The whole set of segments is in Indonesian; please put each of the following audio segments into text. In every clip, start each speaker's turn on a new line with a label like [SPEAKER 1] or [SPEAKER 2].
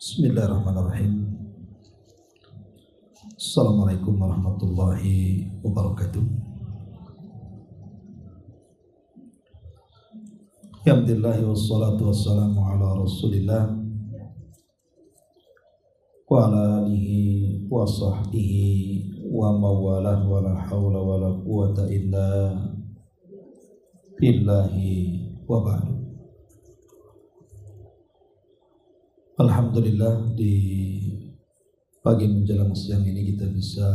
[SPEAKER 1] Bismillahirrahmanirrahim. Assalamualaikum warahmatullahi wabarakatuh. Alhamdulillah wassalatu wassalamu ala Rasulillah wa ala alihi wa sahbihi wa mawalah wa la hawla wa la quwata illa billahi wa ba'du. Alhamdulillah, di pagi menjelang siang ini kita bisa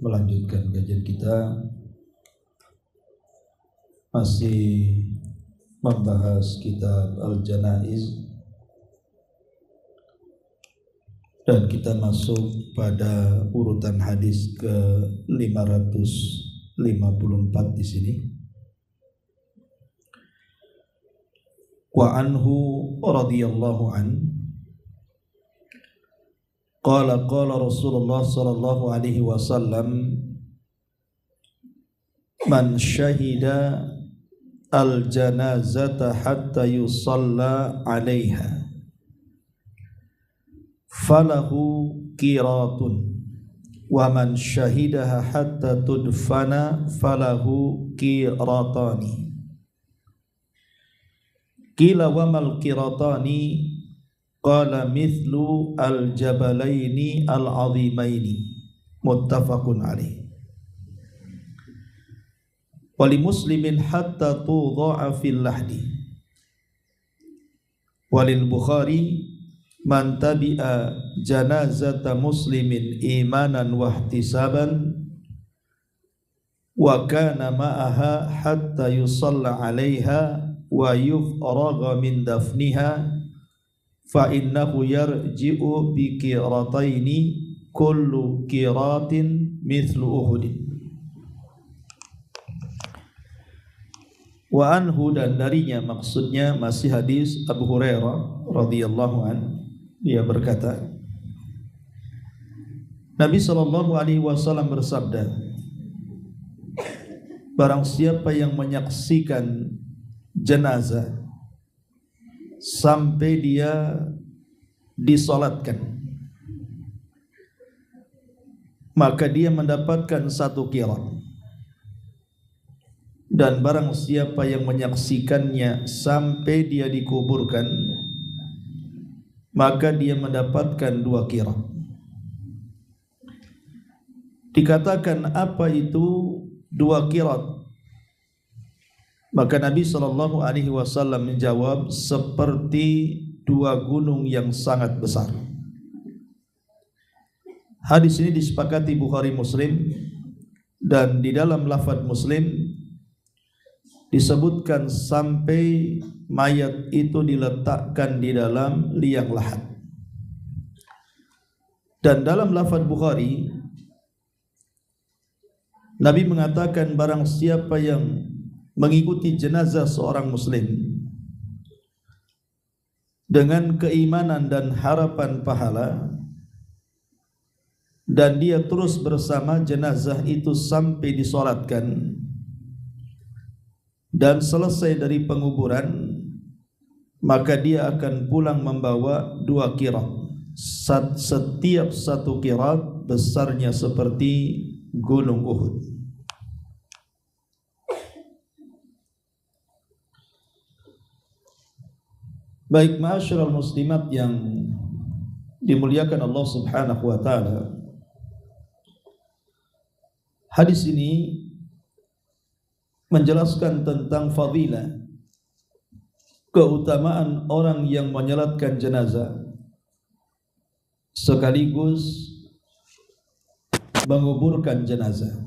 [SPEAKER 1] melanjutkan kajian kita, masih membahas kitab Al-Janaiz, dan kita masuk pada urutan hadis ke 554 di sini. Wa anhu radhiyallahu an qala Rasulullah sallallahu alaihi wasallam man syahida al-janazata hatta yusalla 'alaiha falahu qiratun wa man syahidaha hatta tudfana falahu qiratani. Qila wa mal qiratani? Qala mithlu al-jabalaini al-azimaini. Muttafaqun alaih. Wali muslimin hatta tudha'a fil lahdi. Walil Bukhari man tabi'a janazata muslimin imanan wa ihtisaban wa kana ma'aha hatta yusalla 'alaiha wa yufraga min dafniha fa innahu yarji'u bi qirataini kullu qiratin mithlu uhudin. Wa anhu, dan darinya, maksudnya masih hadis Abu Hurairah radhiyallahu an, dia berkata, Nabi sallallahu alaihi wasallam bersabda, barang siapa yang menyaksikan jenazah sampai dia disolatkan, maka dia mendapatkan satu qirat. Dan barang siapa yang menyaksikannya sampai dia dikuburkan, maka dia mendapatkan dua qirat. Dikatakan, apa itu dua qirat? Maka Nabi SAW menjawab, seperti dua gunung yang sangat besar. Hadis ini disepakati Bukhari Muslim, dan di dalam lafaz Muslim disebutkan sampai mayat itu diletakkan di dalam liang lahat. Dan dalam lafaz Bukhari, Nabi mengatakan, barang siapa yang mengikuti jenazah seorang muslim dengan keimanan dan harapan pahala, dan dia terus bersama jenazah itu sampai disolatkan dan selesai dari penguburan, maka dia akan pulang membawa dua qirat. Setiap satu qirat besarnya seperti gunung Uhud. Baik, ma'asyiral muslimat yang dimuliakan Allah Subhanahu wa taala, hadis ini menjelaskan tentang fadilah, keutamaan orang yang menyolatkan jenazah sekaligus menguburkan jenazah.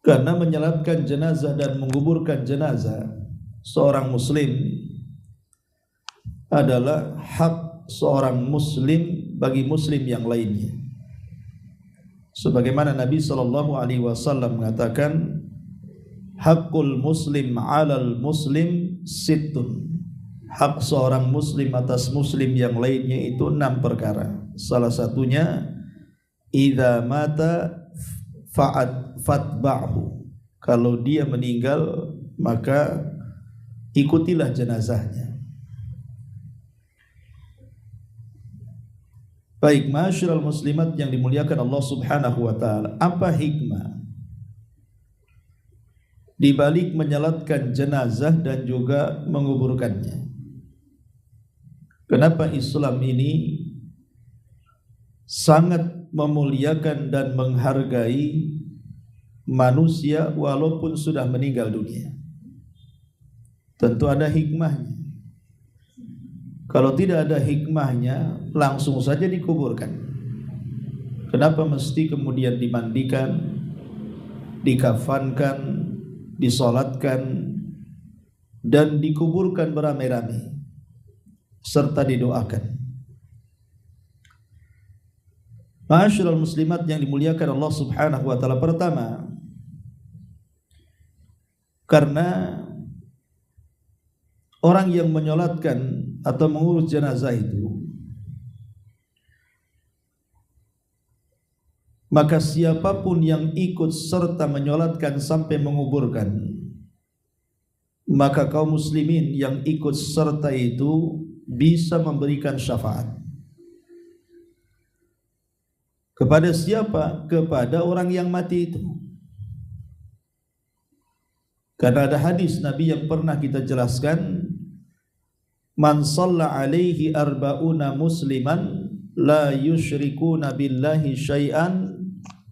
[SPEAKER 1] Karena menyolatkan jenazah dan menguburkan jenazah seorang muslim adalah hak seorang muslim bagi muslim yang lainnya. Sebagaimana Nabi SAW mengatakan, hakul muslim alal muslim sittun. Hak seorang muslim atas muslim yang lainnya itu 6 perkara. Salah satunya, idza mata fatba'hu. Kalau dia meninggal, maka ikutilah jenazahnya. Baik, ma'asyiral muslimat yang dimuliakan Allah Subhanahu wa taala, apa hikmah di balik menyalatkan jenazah dan juga menguburkannya? Kenapa Islam ini sangat memuliakan dan menghargai manusia walaupun sudah meninggal dunia? Tentu ada hikmahnya. Kalau tidak ada hikmahnya, langsung saja dikuburkan. Kenapa mesti kemudian dimandikan, dikafankan, disolatkan, dan dikuburkan beramai-ramai serta didoakan? Ma'asyiral muslimat yang dimuliakan Allah Subhanahu wa taala, pertama, karena orang yang menyolatkan atau mengurus jenazah itu, maka siapapun yang ikut serta menyolatkan sampai menguburkan, maka kaum muslimin yang ikut serta itu bisa memberikan syafaat. Kepada siapa? Kepada orang yang mati itu. Karena ada hadis Nabi yang pernah kita jelaskan, man shalla alaihi arba'una musliman la yusyrikuna billahi syai'an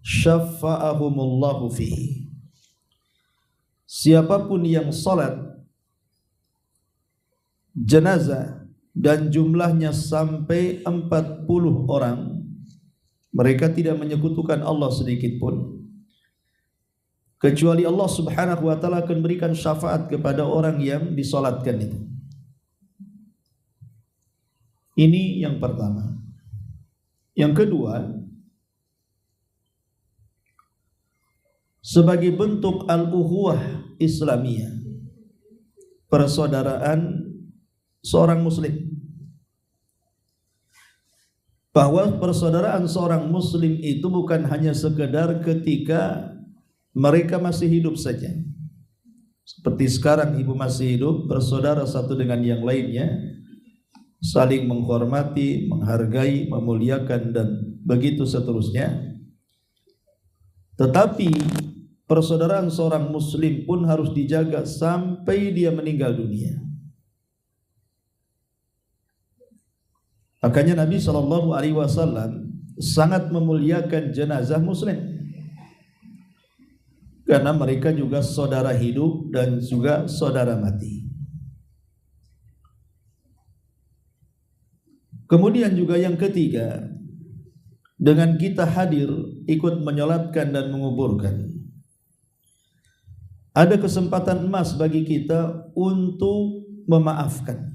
[SPEAKER 1] syafa'ahumullahu fihi. Siapapun yang salat jenazah dan jumlahnya sampai 40 orang, mereka tidak menyekutukan Allah sedikit pun, kecuali Allah Subhanahu wa taala akan berikan syafaat kepada orang yang disolatkan itu. Ini yang pertama. Yang kedua, sebagai bentuk al-ukhuwah Islamiyah, persaudaraan seorang muslim, bahwa persaudaraan seorang muslim itu bukan hanya sekedar ketika mereka masih hidup saja. Seperti sekarang ibu masih hidup, bersaudara satu dengan yang lainnya, saling menghormati, menghargai, memuliakan, dan begitu seterusnya. Tetapi persaudaraan seorang muslim pun harus dijaga sampai dia meninggal dunia. Makanya Nabi SAW sangat memuliakan jenazah muslim, karena mereka juga saudara hidup dan juga saudara mati. Kemudian juga yang ketiga, dengan kita hadir ikut menyolatkan dan menguburkan, ada kesempatan emas bagi kita untuk memaafkan.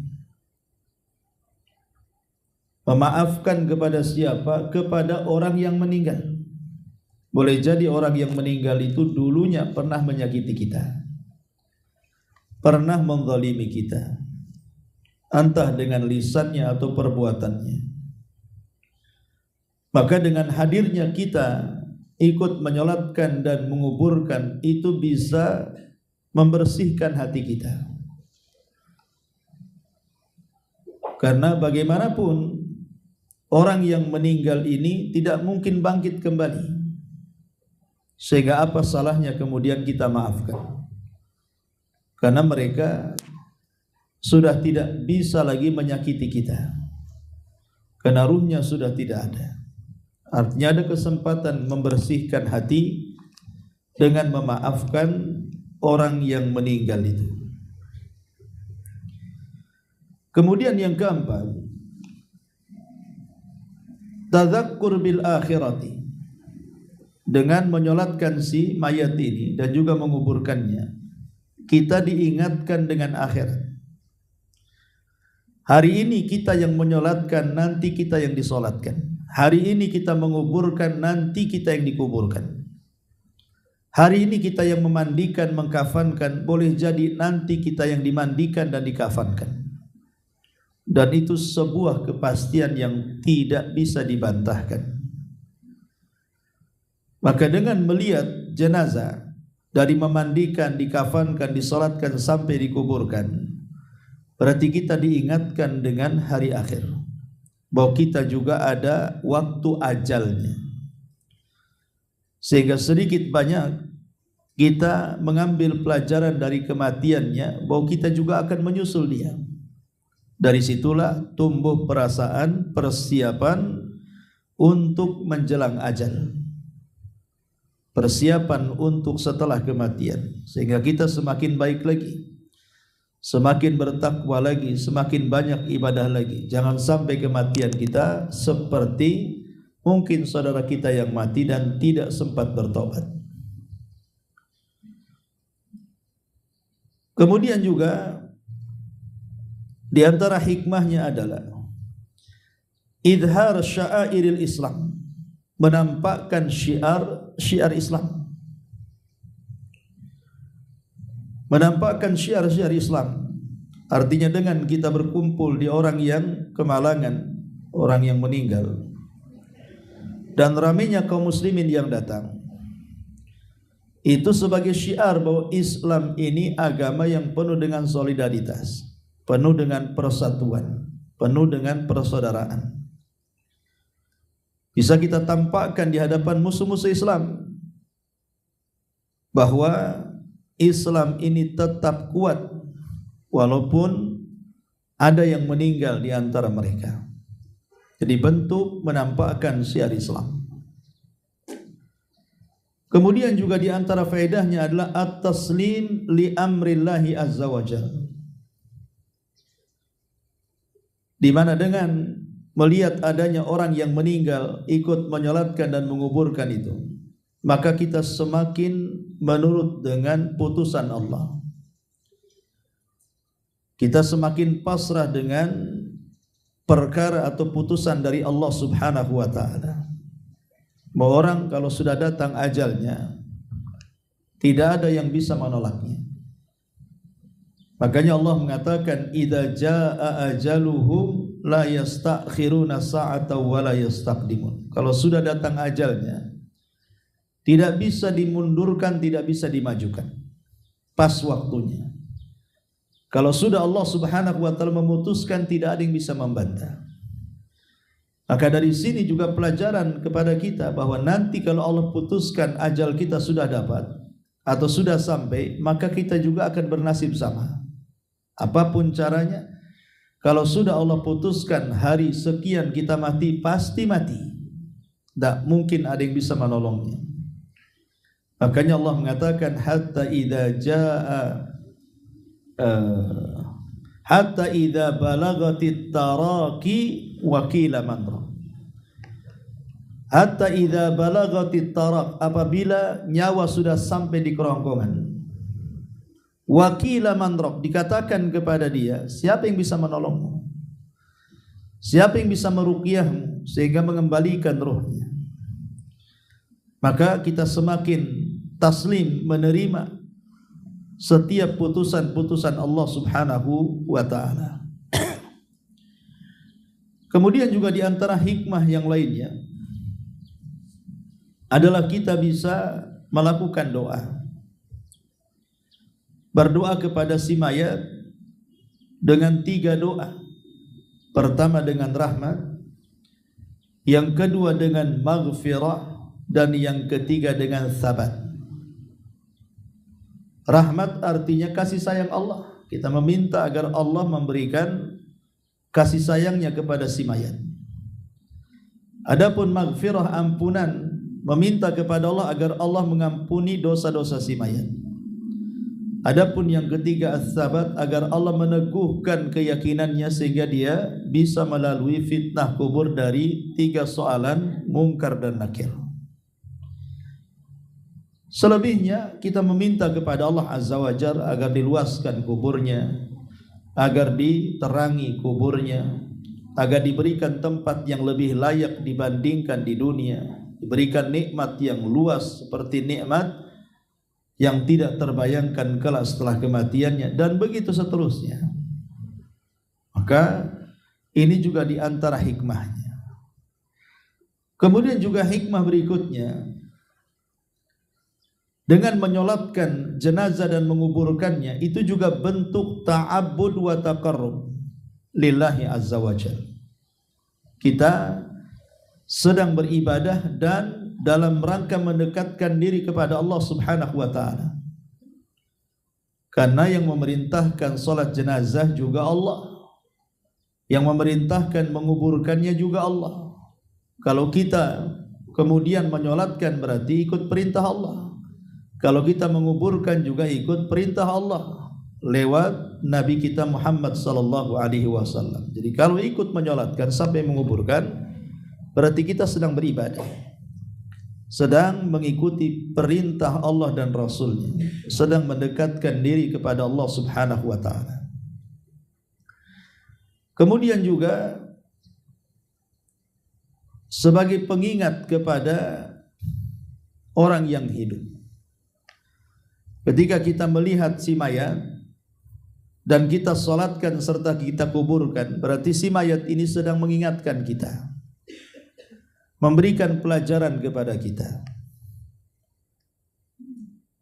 [SPEAKER 1] Memaafkan kepada siapa? Kepada orang yang meninggal. Boleh jadi orang yang meninggal itu dulunya pernah menyakiti kita, pernah menzalimi kita, entah dengan lisannya atau perbuatannya. Maka dengan hadirnya kita ikut menyolatkan dan menguburkan, itu bisa membersihkan hati kita. Karena bagaimanapun orang yang meninggal ini tidak mungkin bangkit kembali, sehingga apa salahnya kemudian kita maafkan? Karena mereka sudah tidak bisa lagi menyakiti kita, karena ruhnya sudah tidak ada. Artinya ada kesempatan membersihkan hati dengan memaafkan orang yang meninggal itu. Kemudian yang keempat, tadzakkur bil akhirati. Dengan menyolatkan si mayat ini dan juga menguburkannya, kita diingatkan dengan akhirat. Hari ini kita yang menyolatkan, nanti kita yang disolatkan. Hari ini kita menguburkan, nanti kita yang dikuburkan. Hari ini kita yang memandikan, mengkafankan, boleh jadi nanti kita yang dimandikan dan dikafankan. Dan itu sebuah kepastian yang tidak bisa dibantahkan. Maka dengan melihat jenazah, dari memandikan, dikafankan, disolatkan sampai dikuburkan, berarti kita diingatkan dengan hari akhir. bahwa kita juga ada waktu ajalnya. Sehingga sedikit banyak kita mengambil pelajaran dari kematiannya, bahwa kita juga akan menyusul dia. Dari situlah tumbuh perasaan persiapan untuk menjelang ajal, persiapan untuk setelah kematian, sehingga kita semakin baik lagi, semakin bertakwa lagi, semakin banyak ibadah lagi. Jangan sampai kematian kita seperti mungkin saudara kita yang mati dan tidak sempat bertobat. Kemudian juga di antara hikmahnya adalah idhar sya'airil Islam, menampakkan syiar Islam, menampakkan syiar Islam. Artinya dengan kita berkumpul di orang yang kemalangan, orang yang meninggal, dan ramainya kaum muslimin yang datang, itu sebagai syiar bahwa Islam ini agama yang penuh dengan solidaritas, penuh dengan persatuan, penuh dengan persaudaraan. Bisa kita tampakkan di hadapan musuh-musuh Islam bahwa Islam ini tetap kuat walaupun ada yang meninggal di antara mereka. Jadi bentuk menampakkan syiar Islam. Kemudian juga di antara faedahnya adalah at-taslim li amrillahi azza wa jalla, di mana dengan melihat adanya orang yang meninggal ikut menyolatkan dan menguburkan itu, maka kita semakin menurut dengan putusan Allah. Kita semakin pasrah dengan perkara atau putusan dari Allah Subhanahu wa taala. Bahwa orang kalau sudah datang ajalnya, tidak ada yang bisa menolaknya. Makanya Allah mengatakan idza jaa ajaluhum la yastakhiruna sa'atan wa la yastaqdimun. Kalau sudah datang ajalnya, tidak bisa dimundurkan, tidak bisa dimajukan. Pas waktunya. Kalau sudah Allah Subhanahu wa taala memutuskan, tidak ada yang bisa membantah. Maka dari sini juga pelajaran kepada kita bahwa nanti kalau Allah putuskan ajal kita sudah dapat atau sudah sampai, maka kita juga akan bernasib sama. Apapun caranya, kalau sudah Allah putuskan hari sekian kita mati, pasti mati. Tak mungkin ada yang bisa menolongnya. Makanya Allah mengatakan hatta idza balagatit taraqi wa qila man raq. Hatta idza balagatit taraq, apabila nyawa sudah sampai di kerongkongan. Wa qila man raq, dikatakan kepada dia, siapa yang bisa menolongmu? Siapa yang bisa meruqyahmu sehingga mengembalikan rohnya? Maka kita semakin taslim menerima setiap putusan-putusan Allah Subhanahu wa taala. Kemudian juga di antara hikmah yang lainnya adalah kita bisa melakukan doa. Berdoa kepada si mayat dengan 3 doa. Pertama dengan rahmat, yang kedua dengan maghfirah, dan yang ketiga dengan sabat. Rahmat artinya kasih sayang Allah. Kita meminta agar Allah memberikan kasih sayangnya kepada si mayat. Adapun maghfirah, ampunan, meminta kepada Allah agar Allah mengampuni dosa-dosa si mayat. Adapun yang ketiga as-sabat, agar Allah meneguhkan keyakinannya sehingga dia bisa melalui fitnah kubur dari 3 soalan mungkar dan nakir. Selebihnya kita meminta kepada Allah Azza wa Jalla agar diluaskan kuburnya, agar diterangi kuburnya, agar diberikan tempat yang lebih layak dibandingkan di dunia, diberikan nikmat yang luas seperti nikmat yang tidak terbayangkan kelak setelah kematiannya, dan begitu seterusnya. Maka ini juga di antara hikmahnya. Kemudian juga hikmah berikutnya, dengan menyolatkan jenazah dan menguburkannya, itu juga bentuk ta'abbud wa taqarrub lillahi azza wa jalla. kita sedang beribadah dan dalam rangka mendekatkan diri kepada Allah Subhanahu wa taala. Karena yang memerintahkan salat jenazah juga Allah, yang memerintahkan menguburkannya juga Allah. Kalau kita kemudian menyolatkan berarti ikut perintah Allah. Kalau kita menguburkan juga ikut perintah Allah lewat Nabi kita Muhammad sallallahu alaihi wasallam. Jadi kalau ikut menyolatkan sampai menguburkan berarti kita sedang beribadah, sedang mengikuti perintah Allah dan Rasulnya, sedang mendekatkan diri kepada Allah Subhanahu wa ta'ala. Kemudian juga sebagai pengingat kepada orang yang hidup, ketika kita melihat si mayat dan kita salatkan serta kita kuburkan, berarti si mayat ini sedang mengingatkan kita, memberikan pelajaran kepada kita.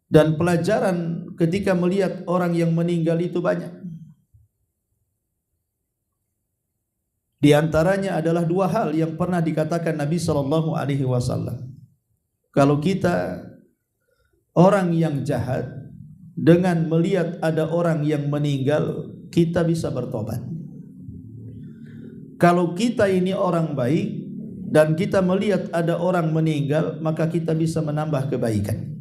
[SPEAKER 1] Dan pelajaran ketika melihat orang yang meninggal itu banyak. Di antaranya adalah dua hal yang pernah dikatakan Nabi sallallahu alaihi wasallam. Kalau kita orang yang jahat, dengan melihat ada orang yang meninggal, kita bisa bertobat. Kalau kita ini orang baik dan kita melihat ada orang meninggal, maka kita bisa menambah kebaikan.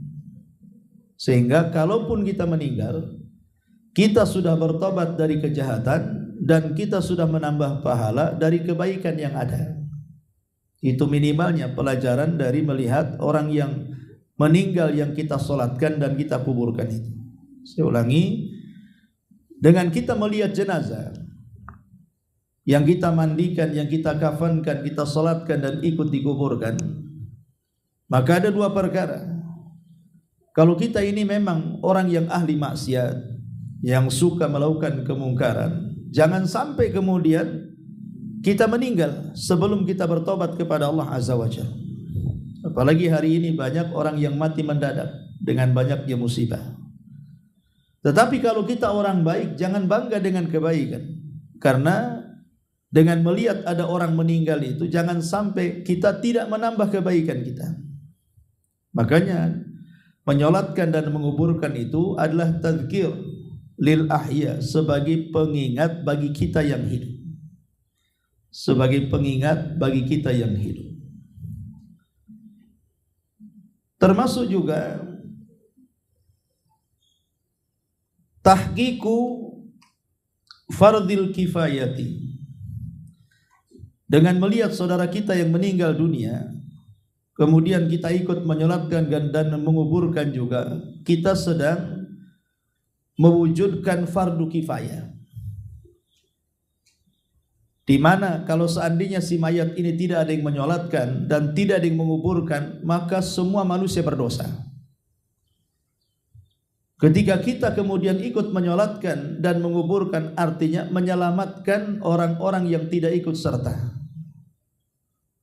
[SPEAKER 1] Sehingga kalaupun kita meninggal, kita sudah bertobat dari kejahatan dan kita sudah menambah pahala dari kebaikan yang ada. Itu minimalnya pelajaran dari melihat orang yang meninggal yang kita solatkan dan kita kuburkan itu. Saya ulangi, dengan kita melihat jenazah yang kita mandikan, yang kita kafankan, kita salatkan dan ikut dikuburkan, maka ada dua perkara. Kalau kita ini memang orang yang ahli maksiat, yang suka melakukan kemungkaran, jangan sampai kemudian kita meninggal sebelum kita bertobat kepada Allah Azza wa Jalla. Apalagi hari ini banyak orang yang mati mendadak dengan banyaknya musibah. Tetapi kalau kita orang baik, jangan bangga dengan kebaikan, karena dengan melihat ada orang meninggal itu, jangan sampai kita tidak menambah kebaikan kita. Makanya menyolatkan dan menguburkan itu adalah tadzkir lil ahya, sebagai pengingat bagi kita yang hidup. Sebagai pengingat bagi kita yang hidup. Termasuk juga tahqiqu fardil kifayati. Dengan melihat saudara kita yang meninggal dunia, kemudian kita ikut menyolatkan dan menguburkan juga, kita sedang mewujudkan fardu kifayah. Di mana kalau seandainya si mayat ini tidak ada yang menyolatkan dan tidak ada yang menguburkan, maka semua manusia berdosa. Ketika kita kemudian ikut menyolatkan dan menguburkan, artinya menyelamatkan orang-orang yang tidak ikut serta.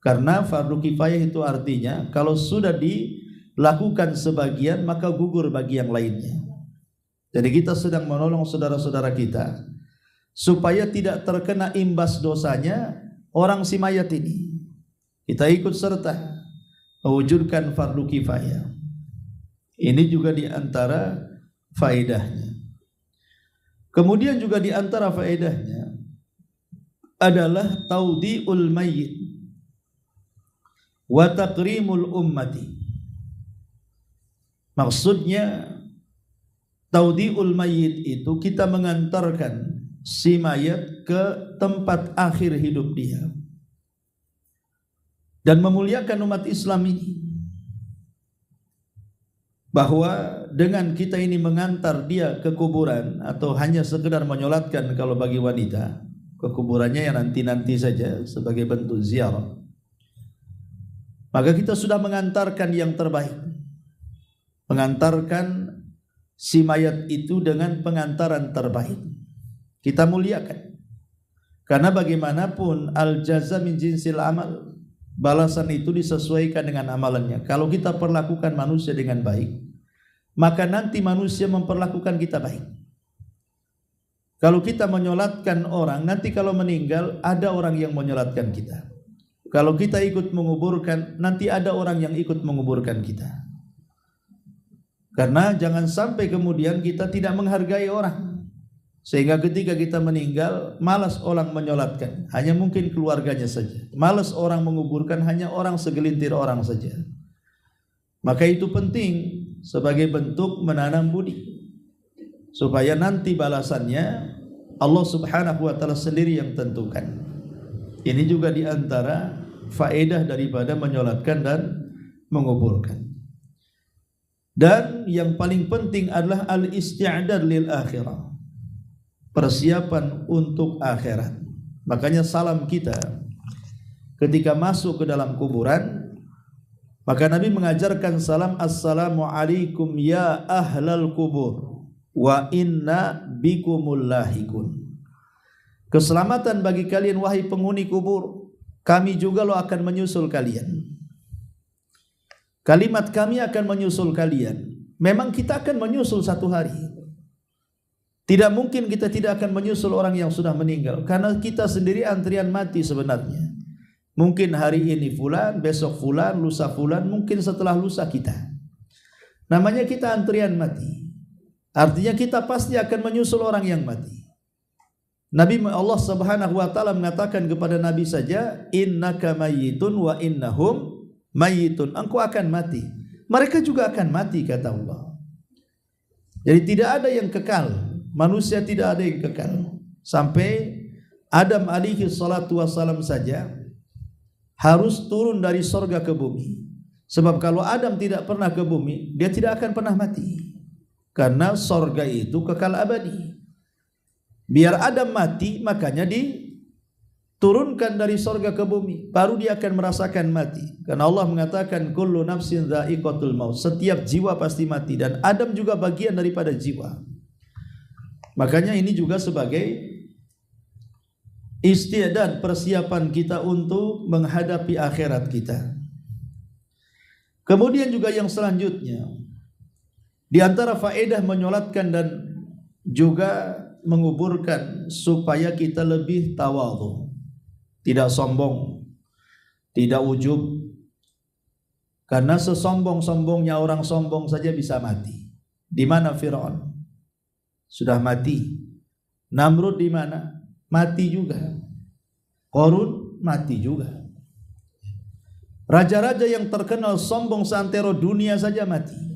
[SPEAKER 1] Karena fardu kifayah itu artinya kalau sudah dilakukan sebagian, maka gugur bagi yang lainnya. Jadi kita sedang menolong saudara-saudara kita supaya tidak terkena imbas dosanya orang si mayat ini. Kita ikut serta mewujudkan fardu kifayah. Ini juga di antara faedahnya. Kemudian juga di antara faedahnya adalah taudiul mayyit wa takrimul ummati. Maksudnya taudiul mayyit itu kita mengantarkan si mayat ke tempat akhir hidup dia dan memuliakan umat Islam ini. Bahwa dengan kita ini mengantar dia ke kuburan atau hanya sekedar menyolatkan, kalau bagi wanita ke kuburannya yang nanti-nanti saja sebagai bentuk ziarah, maka kita sudah mengantarkan yang terbaik, mengantarkan si mayat itu dengan pengantaran terbaik. Kita muliakan, karena bagaimanapun al jaza min jinsil amal, balasan itu disesuaikan dengan amalannya. Kalau kita perlakukan manusia dengan baik, maka nanti manusia memperlakukan kita baik. Kalau kita menyolatkan orang, nanti kalau meninggal ada orang yang menyolatkan kita. kalau kita ikut menguburkan, nanti ada orang yang ikut menguburkan kita. Karena jangan sampai kemudian kita tidak menghargai orang, sehingga ketika kita meninggal malas orang menyolatkan, hanya mungkin keluarganya saja. Malas orang menguburkan, hanya orang segelintir orang saja. Maka itu penting sebagai bentuk menanam budi, supaya nanti balasannya Allah Subhanahu wa taala sendiri yang tentukan. Ini juga di antara faedah daripada menyolatkan dan menguburkan. Dan yang paling penting adalah al-isti'dad lil akhirah, persiapan untuk akhirat. Makanya salam kita ketika masuk ke dalam kuburan, maka Nabi mengajarkan salam, assalamu alaikum ya ahlal kubur wa inna bikumul lahikun. Keselamatan bagi kalian wahai penghuni kubur, kami juga lo akan menyusul kalian. Kalimat kami akan menyusul kalian, memang kita akan menyusul satu hari. Tidak mungkin kita tidak akan menyusul orang yang sudah meninggal, karena kita sendiri antrian mati sebenarnya. Mungkin hari ini fulan, besok fulan, lusa fulan, mungkin setelah lusa kita. Namanya kita antrian mati. Artinya kita pasti akan menyusul orang yang mati. Nabi Allah Subhanahu wa taala mengatakan kepada Nabi saja, innaka mayyitun wa innahum mayyitun. Engkau akan mati, mereka juga akan mati, kata Allah. Jadi tidak ada yang kekal, manusia tidak ada yang kekal. Sampai Adam alaihi salatu wassalam saja harus turun dari sorga ke bumi. Sebab kalau Adam tidak pernah ke bumi, dia tidak akan pernah mati. Karena sorga itu kekal abadi. Biar Adam mati, makanya diturunkan dari sorga ke bumi, baru dia akan merasakan mati. Karena Allah mengatakan kullu nafsin dha'iqatul maut, setiap jiwa pasti mati, dan Adam juga bagian daripada jiwa. Makanya ini juga sebagai istiadat, persiapan kita untuk menghadapi akhirat kita. Kemudian juga yang selanjutnya, di antara faedah menyolatkan dan juga menguburkan, supaya kita lebih tawadhu, tidak sombong, tidak ujub. Karena sesombong-sombongnya orang sombong saja bisa mati. Di mana Firaun? Sudah mati. Namrud di mana? Mati juga. Qarun mati juga. Raja-raja yang terkenal sombong seantero dunia saja mati.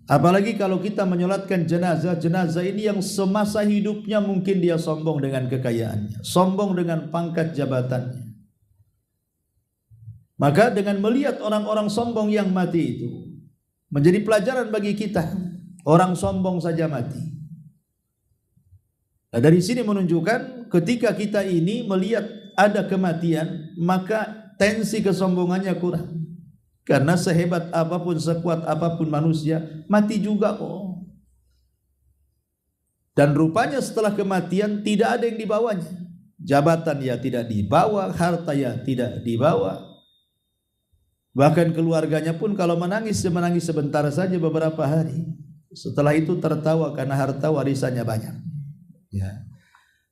[SPEAKER 1] Apalagi kalau kita menyolatkan jenazah, jenazah ini yang semasa hidupnya mungkin dia sombong dengan kekayaannya, sombong dengan pangkat jabatannya. Maka dengan melihat orang-orang sombong yang mati itu, menjadi pelajaran bagi kita, orang sombong saja mati. Nah, dari sini menunjukkan ketika kita ini melihat ada kematian, maka tensi kesombongannya kurang. Karena sehebat apapun, sekuat apapun manusia, mati juga kok. Dan rupanya setelah kematian tidak ada yang dibawanya. Jabatan ya tidak dibawa, harta ya tidak dibawa. Bahkan keluarganya pun kalau menangis sebentar saja beberapa hari. Setelah itu tertawa karena harta warisannya banyak. Ya.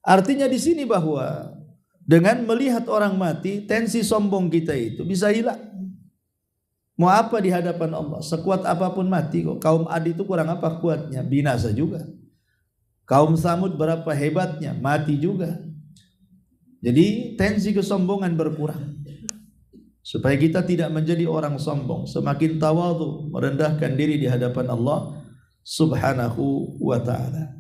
[SPEAKER 1] Artinya di sini bahwa dengan melihat orang mati, tensi sombong kita itu bisa hilang. Mau apa di hadapan Allah? Sekuat apapun mati kok. Kaum Ad itu kurang apa kuatnya? Binasa juga. Kaum Samud berapa hebatnya? Mati juga. Jadi tensi kesombongan berkurang. Supaya kita tidak menjadi orang sombong, semakin tawadhu, merendahkan diri di hadapan Allah Subhanahu wa ta'ala.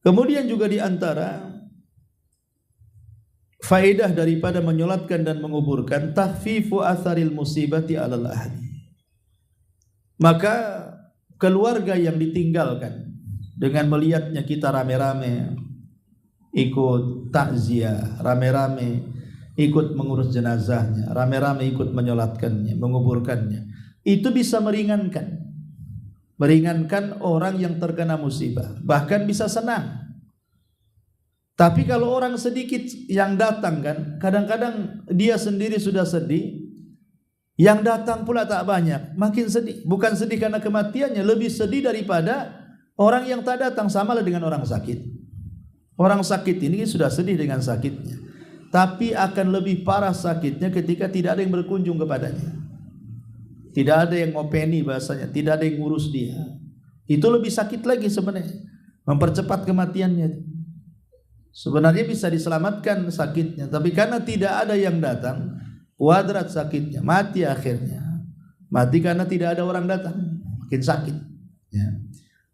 [SPEAKER 1] Kemudian juga di antara faedah daripada menyolatkan dan menguburkan, tahfifu atharil musibati alal ahli. Maka keluarga yang ditinggalkan, dengan melihatnya kita rame-rame ikut takziah, rame-rame ikut mengurus jenazahnya, rame-rame ikut menyolatkannya, menguburkannya, itu bisa meringankan orang yang terkena musibah, bahkan bisa senang. Tapi kalau orang sedikit yang datang kan, kadang-kadang dia sendiri sudah sedih, yang datang pula tak banyak, makin sedih. Bukan sedih karena kematiannya, lebih sedih daripada orang yang tak datang. Samalah dengan orang sakit. Orang sakit ini sudah sedih dengan sakitnya. tapi akan lebih parah sakitnya ketika tidak ada yang berkunjung kepadanya. Tidak ada yang ngopeni bahasanya, tidak ada yang ngurus dia. Itu lebih sakit lagi sebenarnya, mempercepat kematiannya. Sebenarnya bisa diselamatkan sakitnya, tapi karena tidak ada yang datang, kuadrat sakitnya, mati akhirnya. Mati karena tidak ada orang datang, makin sakit. Ya.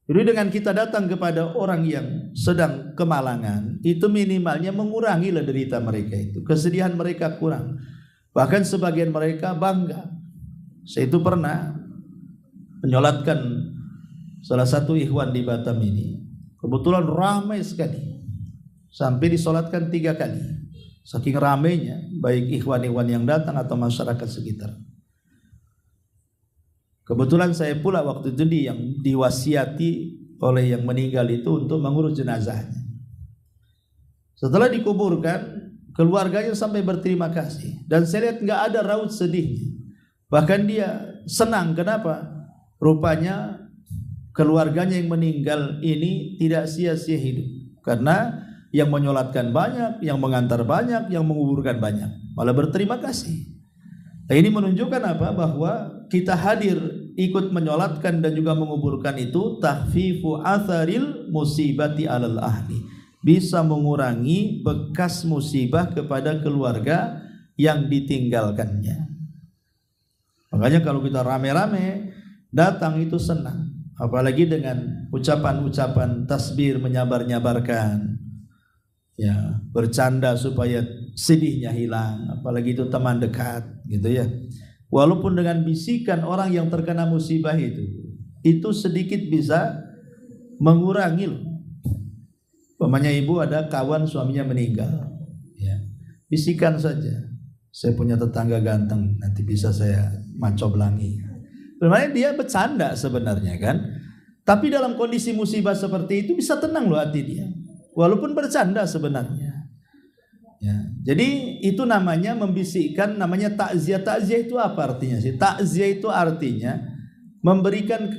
[SPEAKER 1] Jadi dengan kita datang kepada orang yang sedang kemalangan, itu minimalnya mengurangi derita mereka itu. Kesedihan mereka kurang. Bahkan sebagian mereka bangga. Saya itu pernah menyolatkan salah satu ikhwan di Batam ini. Kebetulan ramai sekali. Sampai disolatkan 3 kali. Saking ramainya, baik ikhwan-ikhwan yang datang atau masyarakat sekitar. Kebetulan saya pula waktu itu yang diwasiati oleh yang meninggal itu untuk mengurus jenazahnya. Setelah dikuburkan, keluarganya sampai berterima kasih. Dan saya lihat nggak ada raut sedihnya. Bahkan dia senang. Kenapa? Rupanya keluarganya yang meninggal ini tidak sia-sia hidup. Karena yang menyolatkan banyak, yang mengantar banyak, yang menguburkan banyak. Malah berterima kasih. Nah, ini menunjukkan apa? Bahwa kita hadir ikut menyolatkan dan juga menguburkan itu tahfifu atharil musibati alal ahli, bisa mengurangi bekas musibah kepada keluarga yang ditinggalkannya. Makanya kalau kita rame-rame datang itu senang, apalagi dengan ucapan-ucapan tasbih menyabar-nyabarkan, ya, bercanda supaya sedihnya hilang, apalagi itu teman dekat gitu ya. Walaupun dengan bisikan orang yang terkena musibah itu sedikit bisa mengurangi loh. Umpamanya ibu ada kawan suaminya meninggal, ya, bisikan saja, saya punya tetangga ganteng, nanti bisa saya macoblangi. Sebenarnya dia bercanda sebenarnya kan, tapi dalam kondisi musibah seperti itu bisa tenang loh hati dia, walaupun bercanda sebenarnya. Ya, jadi itu namanya membisikkan, namanya takziah. Takziah itu apa artinya sih? Takziah itu artinya memberikan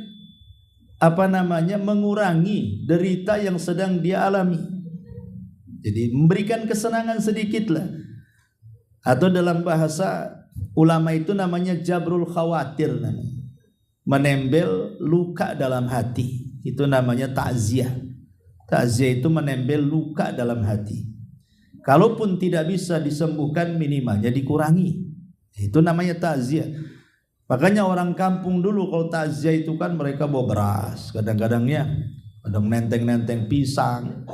[SPEAKER 1] mengurangi derita yang sedang dia alami. Jadi memberikan kesenangan sedikit lah. Atau dalam bahasa ulama itu namanya jabrul khawatir, menembel luka dalam hati. Itu namanya takziah. Takziah itu menembel luka dalam hati. Kalaupun tidak bisa disembuhkan, minimalnya dikurangi. Itu namanya takziah. Makanya orang kampung dulu kalau takziah itu kan mereka bawa beras, kadang-kadangnya ada nenteng-nenteng pisang,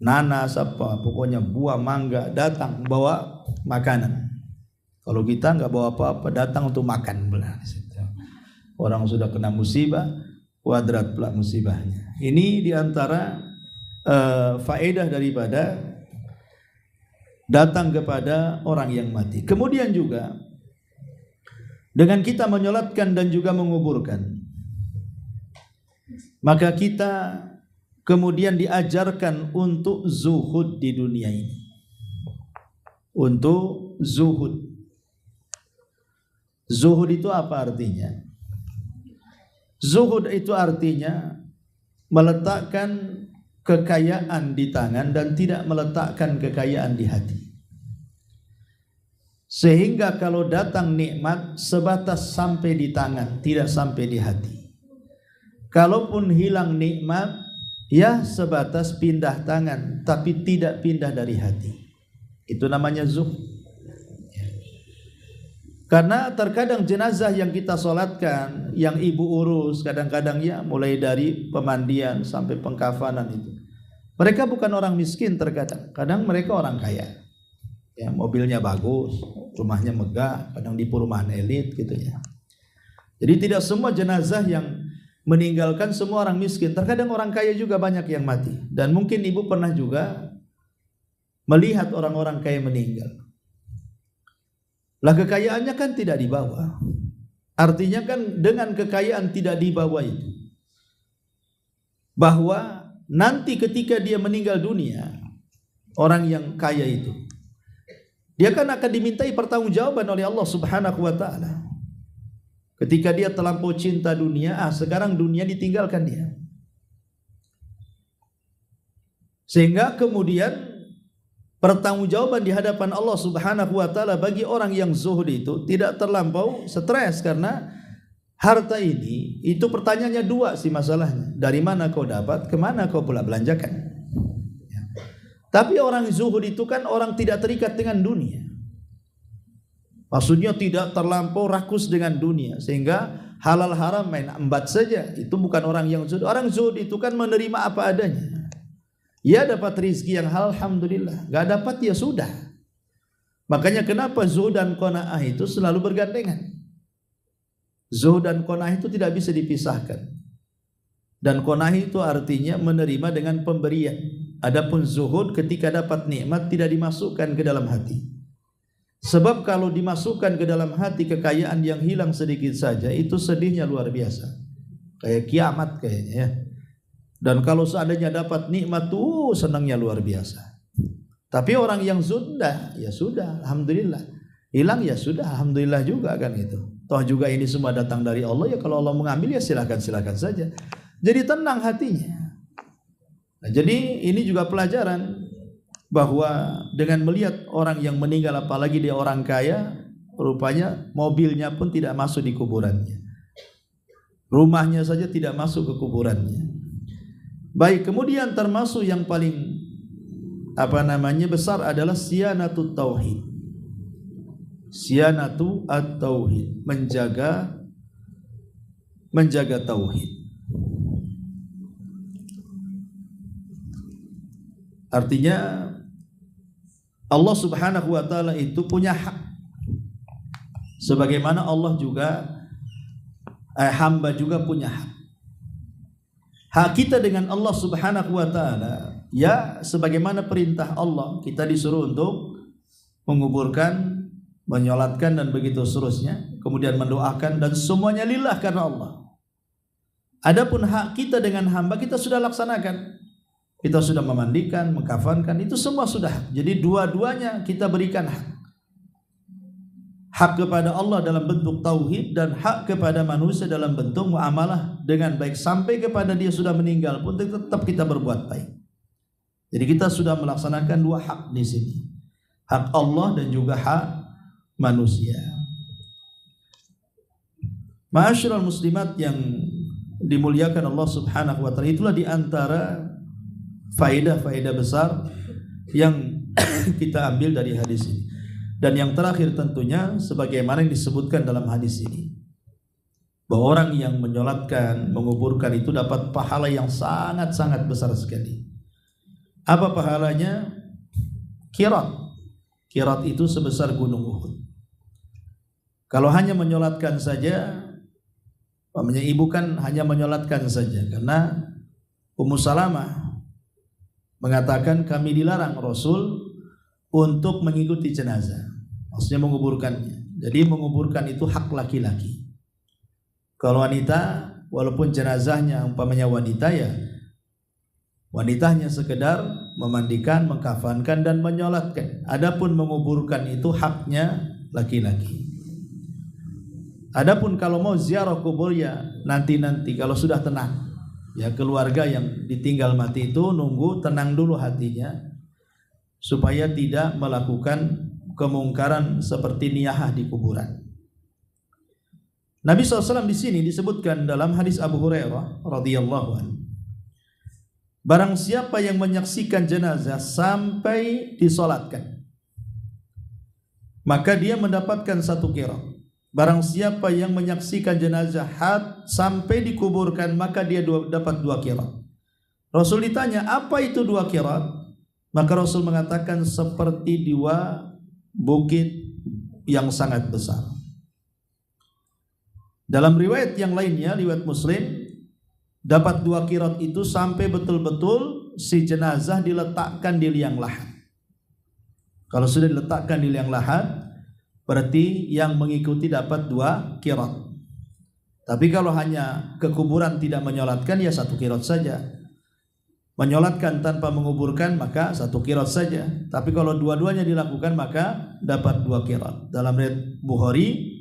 [SPEAKER 1] nanas, pokoknya buah mangga, datang bawa makanan. Kalau kita nggak bawa apa-apa, datang untuk makan. Orang sudah kena musibah, kuadrat pula musibahnya. Ini diantara faedah daripada datang kepada orang yang mati. Kemudian juga dengan kita menyolatkan dan juga menguburkan, maka kita kemudian diajarkan untuk zuhud di dunia ini. Untuk zuhud. Zuhud itu apa artinya? Zuhud itu artinya meletakkan kekayaan di tangan dan tidak meletakkan kekayaan di hati. Sehingga kalau datang nikmat sebatas sampai di tangan, tidak sampai di hati. Kalaupun hilang nikmat, ya sebatas pindah tangan, tapi tidak pindah dari hati. Itu namanya zuhud. Karena terkadang jenazah yang kita solatkan, yang ibu urus, kadang-kadang ya mulai dari pemandian sampai pengkafanan itu, mereka bukan orang miskin terkadang, kadang mereka orang kaya, ya, mobilnya bagus, rumahnya megah, kadang di perumahan elit gitu ya. Jadi tidak semua jenazah yang meninggalkan semua orang miskin, terkadang orang kaya juga banyak yang mati. Dan mungkin ibu pernah juga melihat orang-orang kaya meninggal. Lah kekayaannya kan tidak dibawa. Artinya kan dengan kekayaan tidak dibawa itu, bahwa nanti ketika dia meninggal dunia, orang yang kaya itu, dia kan akan dimintai pertanggungjawaban oleh Allah Subhanahu wa taala. Ketika dia terlampau cinta dunia, sekarang dunia ditinggalkan dia. Sehingga kemudian pertanggungjawaban di hadapan Allah Subhanahu wa taala bagi orang yang zuhud itu tidak terlampau stres, karena harta ini itu pertanyaannya dua sih masalahnya. Dari mana kau dapat, kemana kau pula belanjakan. Ya. Tapi orang zuhud itu kan orang tidak terikat dengan dunia. Maksudnya tidak terlampau rakus dengan dunia, sehingga halal haram main embat saja. Itu bukan orang yang zuhud. Orang zuhud itu kan menerima apa adanya. Ya dapat rizki yang halal, alhamdulillah. Gak dapat ya sudah. Makanya kenapa zuhud dan qanaah itu selalu bergandengan. Zuhud dan qanaah itu tidak bisa dipisahkan. Dan qanaah itu artinya menerima dengan pemberian. Adapun zuhud ketika dapat nikmat tidak dimasukkan ke dalam hati. Sebab kalau dimasukkan ke dalam hati kekayaan yang hilang sedikit saja, itu sedihnya luar biasa. Kayak kiamat kayaknya ya. Dan kalau seandainya dapat nikmat tuh senangnya luar biasa. Tapi orang yang sudah, ya sudah, alhamdulillah. Hilang ya sudah, alhamdulillah juga kan itu. Toh juga ini semua datang dari Allah, ya kalau Allah mengambil ya silakan saja. Jadi tenang hatinya. Nah, jadi ini juga pelajaran bahwa dengan melihat orang yang meninggal, apalagi dia orang kaya, rupanya mobilnya pun tidak masuk di kuburannya. Rumahnya saja tidak masuk ke kuburannya. Baik, kemudian termasuk yang paling besar adalah siyanatut tauhid. Siyanatu at-tauhid, menjaga tauhid. Artinya Allah Subhanahu wa taala itu punya hak. Sebagaimana Allah juga hamba juga punya hak. Hak kita dengan Allah Subhanahu wa taala ya sebagaimana perintah Allah, kita disuruh untuk menguburkan, menyolatkan dan begitu seterusnya, kemudian mendoakan dan semuanya lillah karena Allah. Adapun hak kita dengan hamba kita sudah laksanakan. Kita sudah memandikan, mengkafankan, itu semua sudah. Jadi dua-duanya kita berikan hak. Hak kepada Allah dalam bentuk tauhid dan hak kepada manusia dalam bentuk muamalah dengan baik, sampai kepada dia sudah meninggal pun tetap kita berbuat baik. Jadi kita sudah melaksanakan dua hak di sini. Hak Allah dan juga hak manusia. Ma'asyiral muslimat yang dimuliakan Allah Subhanahu wa taala, itulah di antara faedah-faedah besar yang kita ambil dari hadis ini. Dan yang terakhir tentunya sebagaimana yang disebutkan dalam hadis ini, bahwa orang yang menyolatkan, menguburkan itu dapat pahala yang sangat-sangat besar sekali. Apa pahalanya? Qirat. Qirat itu sebesar gunung Uhud. Kalau hanya menyolatkan saja, ibu kan hanya menyolatkan saja, karena Ummu Salamah mengatakan kami dilarang Rasul untuk mengikuti jenazah, maksudnya menguburkannya. Jadi menguburkan itu hak laki-laki. Kalau wanita, walaupun jenazahnya umpamanya wanita, ya wanitanya sekedar memandikan, mengkafankan dan menyolatkan. Adapun menguburkan itu haknya laki-laki. Adapun kalau mau ziarah kubur ya nanti kalau sudah tenang. Ya keluarga yang ditinggal mati itu nunggu tenang dulu hatinya, supaya tidak melakukan kemungkaran seperti niyahah di kuburan. Nabi SAW di sini disebutkan dalam hadis Abu Hurairah radhiyallahu anhu, barang siapa yang menyaksikan jenazah sampai disolatkan, maka dia mendapatkan 1 qirat. Barang siapa yang menyaksikan jenazah sampai dikuburkan, maka dia dapat 2 qirat. Rasul ditanya, apa itu 2 qirat? Maka Rasul mengatakan seperti 2 bukit yang sangat besar. Dalam riwayat yang lainnya, riwayat Muslim, dapat 2 qirat itu sampai betul-betul si jenazah diletakkan di liang lahat. Kalau sudah diletakkan di liang lahat, berarti yang mengikuti dapat 2 qirat. Tapi kalau hanya ke kuburan tidak menyolatkan, ya 1 qirat saja. Menyolatkan tanpa menguburkan maka 1 qirat saja. Tapi kalau dua-duanya dilakukan maka dapat 2 qirat. Dalam riwayat Bukhari,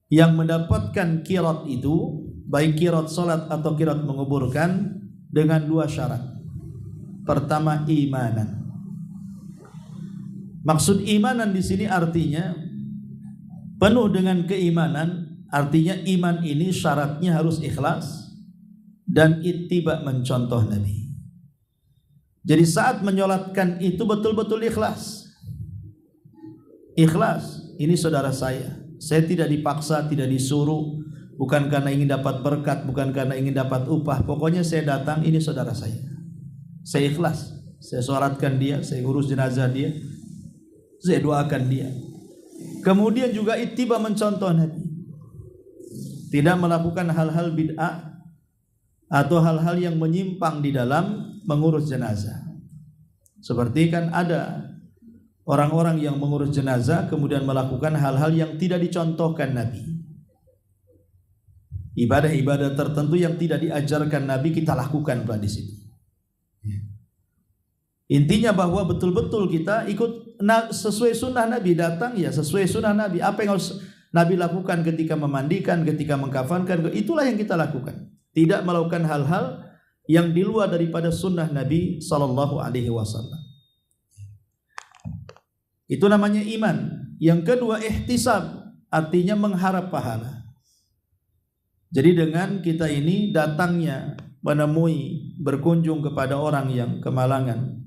[SPEAKER 1] yang mendapatkan qirat itu baik qirat salat atau qirat menguburkan dengan 2 syarat. Pertama, imanan. Maksud imanan di sini artinya penuh dengan keimanan, artinya iman ini syaratnya harus ikhlas dan ittiba, mencontoh Nabi. Jadi saat menyolatkan itu betul-betul ikhlas. Ikhlas, ini saudara saya tidak dipaksa, tidak disuruh, bukan karena ingin dapat berkat, bukan karena ingin dapat upah. Pokoknya saya datang, ini saudara saya ikhlas. Saya sholatkan dia, saya urus jenazah dia, saya doakan dia. Kemudian juga ittiba, mencontoh Nabi. Tidak melakukan hal-hal bid'ah atau hal-hal yang menyimpang di dalam mengurus jenazah. Seperti kan ada orang-orang yang mengurus jenazah kemudian melakukan hal-hal yang tidak dicontohkan Nabi. Ibadah-ibadah tertentu yang tidak diajarkan Nabi kita lakukan pada di situ. Intinya bahwa betul-betul kita ikut sesuai sunnah Nabi, datang ya sesuai sunnah Nabi. Apa yang harus Nabi lakukan ketika memandikan, ketika mengkafankan, itulah yang kita lakukan. Tidak melakukan hal-hal yang di luar daripada sunnah Nabi Sallallahu Alaihi Wasallam. Itu namanya iman. Yang kedua ihtisab, artinya mengharap pahala. Jadi dengan kita ini datangnya menemui, berkunjung kepada orang yang kemalangan,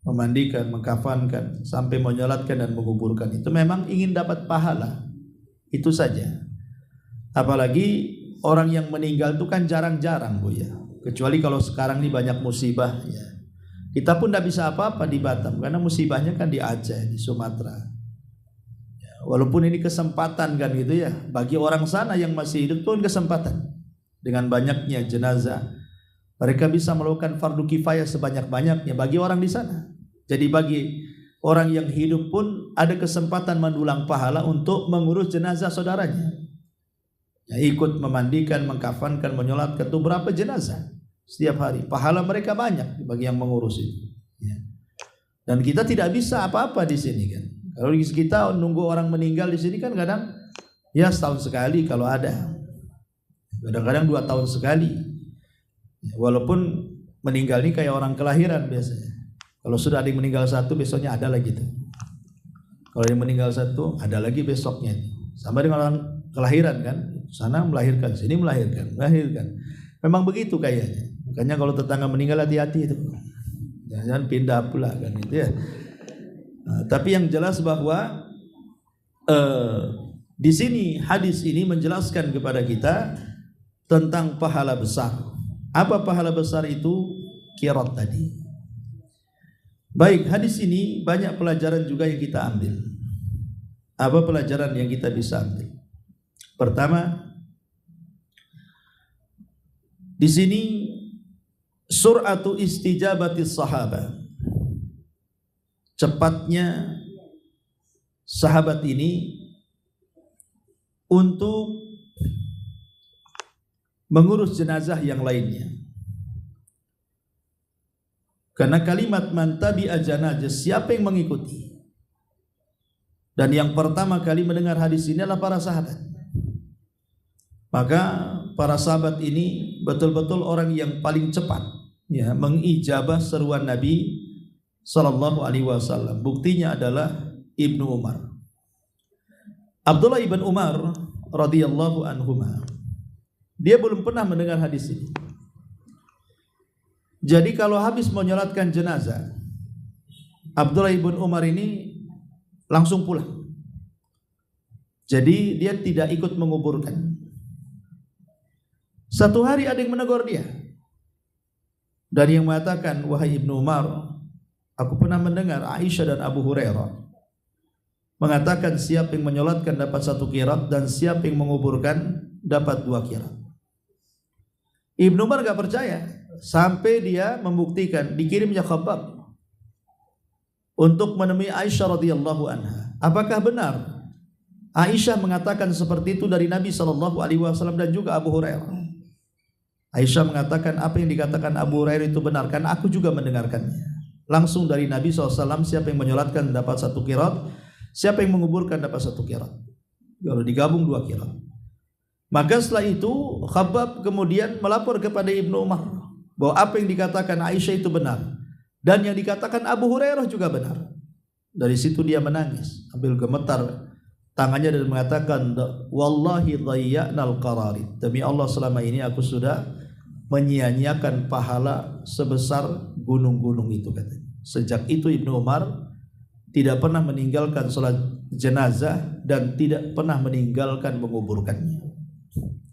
[SPEAKER 1] memandikan, mengkafankan, sampai menyolatkan dan menguburkan, itu memang ingin dapat pahala. Itu saja. Apalagi orang yang meninggal itu kan jarang-jarang, Bu ya. Kecuali kalau sekarang ini banyak musibah ya. Kita pun tidak bisa apa-apa di Batam karena musibahnya kan di Aceh, di Sumatera. Ya, walaupun ini kesempatan kan gitu ya, bagi orang sana yang masih hidup pun kesempatan. Dengan banyaknya jenazah, mereka bisa melakukan fardu kifayah sebanyak-banyaknya bagi orang di sana. Jadi bagi orang yang hidup pun ada kesempatan mendulang pahala untuk mengurus jenazah saudaranya. Ya, ikut memandikan, mengkafankan, menyolatkan itu berapa jenazah setiap hari. Pahala mereka banyak bagi yang mengurus itu. Ya. Dan kita tidak bisa apa-apa di sini kan. Kalau kita nunggu orang meninggal di sini kan kadang ya setahun sekali kalau ada. Kadang-kadang 2 tahun sekali. Ya, walaupun meninggal ini kayak orang kelahiran biasanya. Kalau sudah ada yang meninggal satu, besoknya ada lagi tuh. Kalau yang meninggal satu, ada lagi besoknya. Sama dengan orang kelahiran kan, sana melahirkan, sini melahirkan. Memang begitu kayaknya. Makanya kalau tetangga meninggal hati-hati itu. Jangan pindah pula kan itu ya. Nah, tapi yang jelas bahwa di sini hadis ini menjelaskan kepada kita tentang pahala besar. Apa pahala besar itu? Qirat tadi. Baik, hadis ini banyak pelajaran juga yang kita ambil. Apa pelajaran yang kita bisa ambil? Pertama, di sini sur'atu istijabatis sahabat. Cepatnya sahabat ini untuk mengurus jenazah yang lainnya. Karena kalimat man tabi'a janazah, siapa yang mengikuti? Dan yang pertama kali mendengar hadis ini adalah para sahabat. Maka para sahabat ini betul-betul orang yang paling cepat ya mengijabah seruan Nabi sallallahu alaihi wasallam. Buktinya adalah Ibnu Umar. Abdullah ibn Umar radhiyallahu anhuma. Dia belum pernah mendengar hadis ini. Jadi kalau habis menyolatkan jenazah, Abdullah ibn Umar ini langsung pulang. Jadi dia tidak ikut menguburkan. Satu hari ada yang menegur dia. Dan yang mengatakan, wahai Ibnu Umar, aku pernah mendengar Aisyah dan Abu Hurairah mengatakan siapa yang menyolatkan dapat 1 qirat dan siapa yang menguburkan dapat 2 qirat. Ibnu Umar gak percaya sampai dia membuktikan, dikirimnya Khabbab untuk menemui Aisyah radhiyallahu anha. Apakah benar Aisyah mengatakan seperti itu dari Nabi sallallahu alaihi wasallam dan juga Abu Hurairah? Aisyah mengatakan apa yang dikatakan Abu Hurairah itu benar, karena aku juga mendengarkannya langsung dari Nabi SAW. Siapa yang menyolatkan dapat 1 qirat, siapa yang menguburkan dapat 1 qirat. Kalau digabung 2 qirat. Maka setelah itu Khabbab kemudian melapor kepada Ibnu Umar bahwa apa yang dikatakan Aisyah itu benar dan yang dikatakan Abu Hurairah juga benar. Dari situ dia menangis sambil gemetar tangannya dan mengatakan, wallahi dhayya'nal qararid, demi Allah selama ini aku sudah menyia-nyiakan pahala sebesar gunung-gunung itu, katanya. Sejak itu Ibnu Umar tidak pernah meninggalkan sholat jenazah dan tidak pernah meninggalkan menguburkannya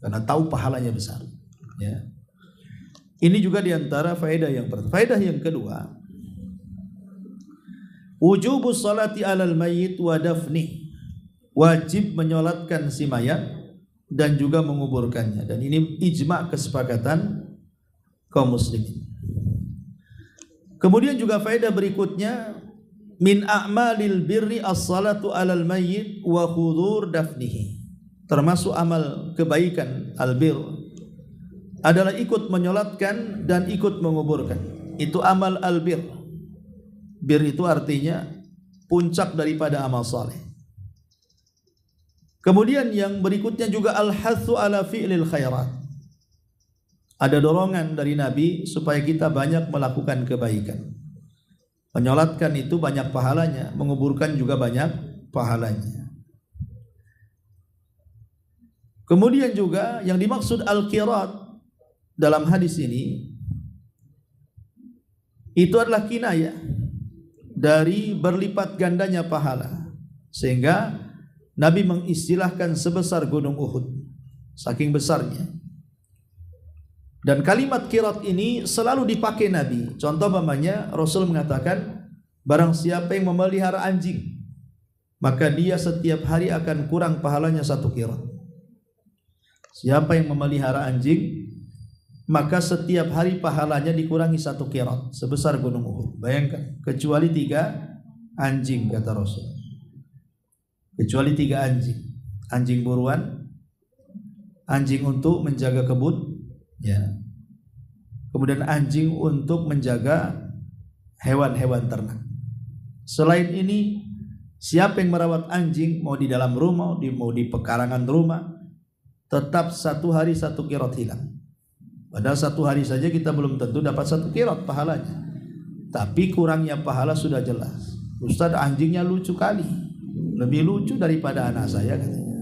[SPEAKER 1] karena tahu pahalanya besar, ya. Ini juga diantara faedah yang pertama. Faedah yang kedua, wujubus salati alal mayyit wa dafni, wajib menyolatkan si mayat dan juga menguburkannya, dan ini ijma' kesepakatan kaum muslimin. Kemudian juga faedah berikutnya, min a'malil birri as-salatu alal mayyit wa hudur dafnihi, termasuk amal kebaikan albir adalah ikut menyolatkan dan ikut menguburkan. Itu amal albir. Bir itu artinya puncak daripada amal saleh. Kemudian yang berikutnya juga al-hathu ala fi'lil khairat. Ada dorongan dari Nabi supaya kita banyak melakukan kebaikan. Menyolatkan itu banyak pahalanya, menguburkan juga banyak pahalanya. Kemudian juga yang dimaksud al-qirat dalam hadis ini itu adalah kinayah dari berlipat gandanya pahala, sehingga Nabi mengistilahkan sebesar gunung Uhud, saking besarnya. Dan kalimat qirat ini selalu dipakai Nabi. Contoh umpamanya Rasul mengatakan, barang siapa yang memelihara anjing, maka dia setiap hari akan kurang pahalanya 1 qirat. Siapa yang memelihara anjing, maka setiap hari pahalanya dikurangi 1 qirat, sebesar gunung Uhud. Bayangkan, kecuali 3 anjing, kata Rasul. Kecuali 3 anjing. Anjing buruan, anjing untuk menjaga kebun, ya. Kemudian anjing untuk menjaga hewan-hewan ternak. Selain ini, siapa yang merawat anjing, mau di dalam rumah, mau di pekarangan rumah, tetap 1 hari 1 qirat hilang. Padahal 1 hari saja kita belum tentu dapat 1 qirat pahalanya. Tapi kurangnya pahala sudah jelas. Ustaz, anjingnya lucu kali, lebih lucu daripada anak saya, katanya.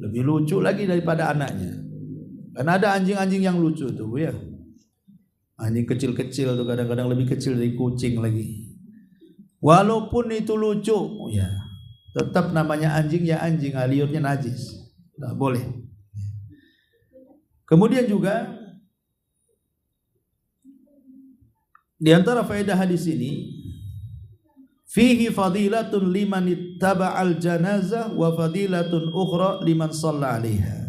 [SPEAKER 1] Lebih lucu lagi daripada anaknya. Karena ada anjing-anjing yang lucu tuh, ya. Anjing kecil-kecil tuh kadang-kadang lebih kecil dari kucing lagi. Walaupun itu lucu, ya, tetap namanya anjing ya anjing, liurnya najis. Tidak boleh. Kemudian juga di antara faedah hadis ini, fihi fadilatun liman ittaba'al janazah wa fadilatun ukhra liman shalla 'alaiha.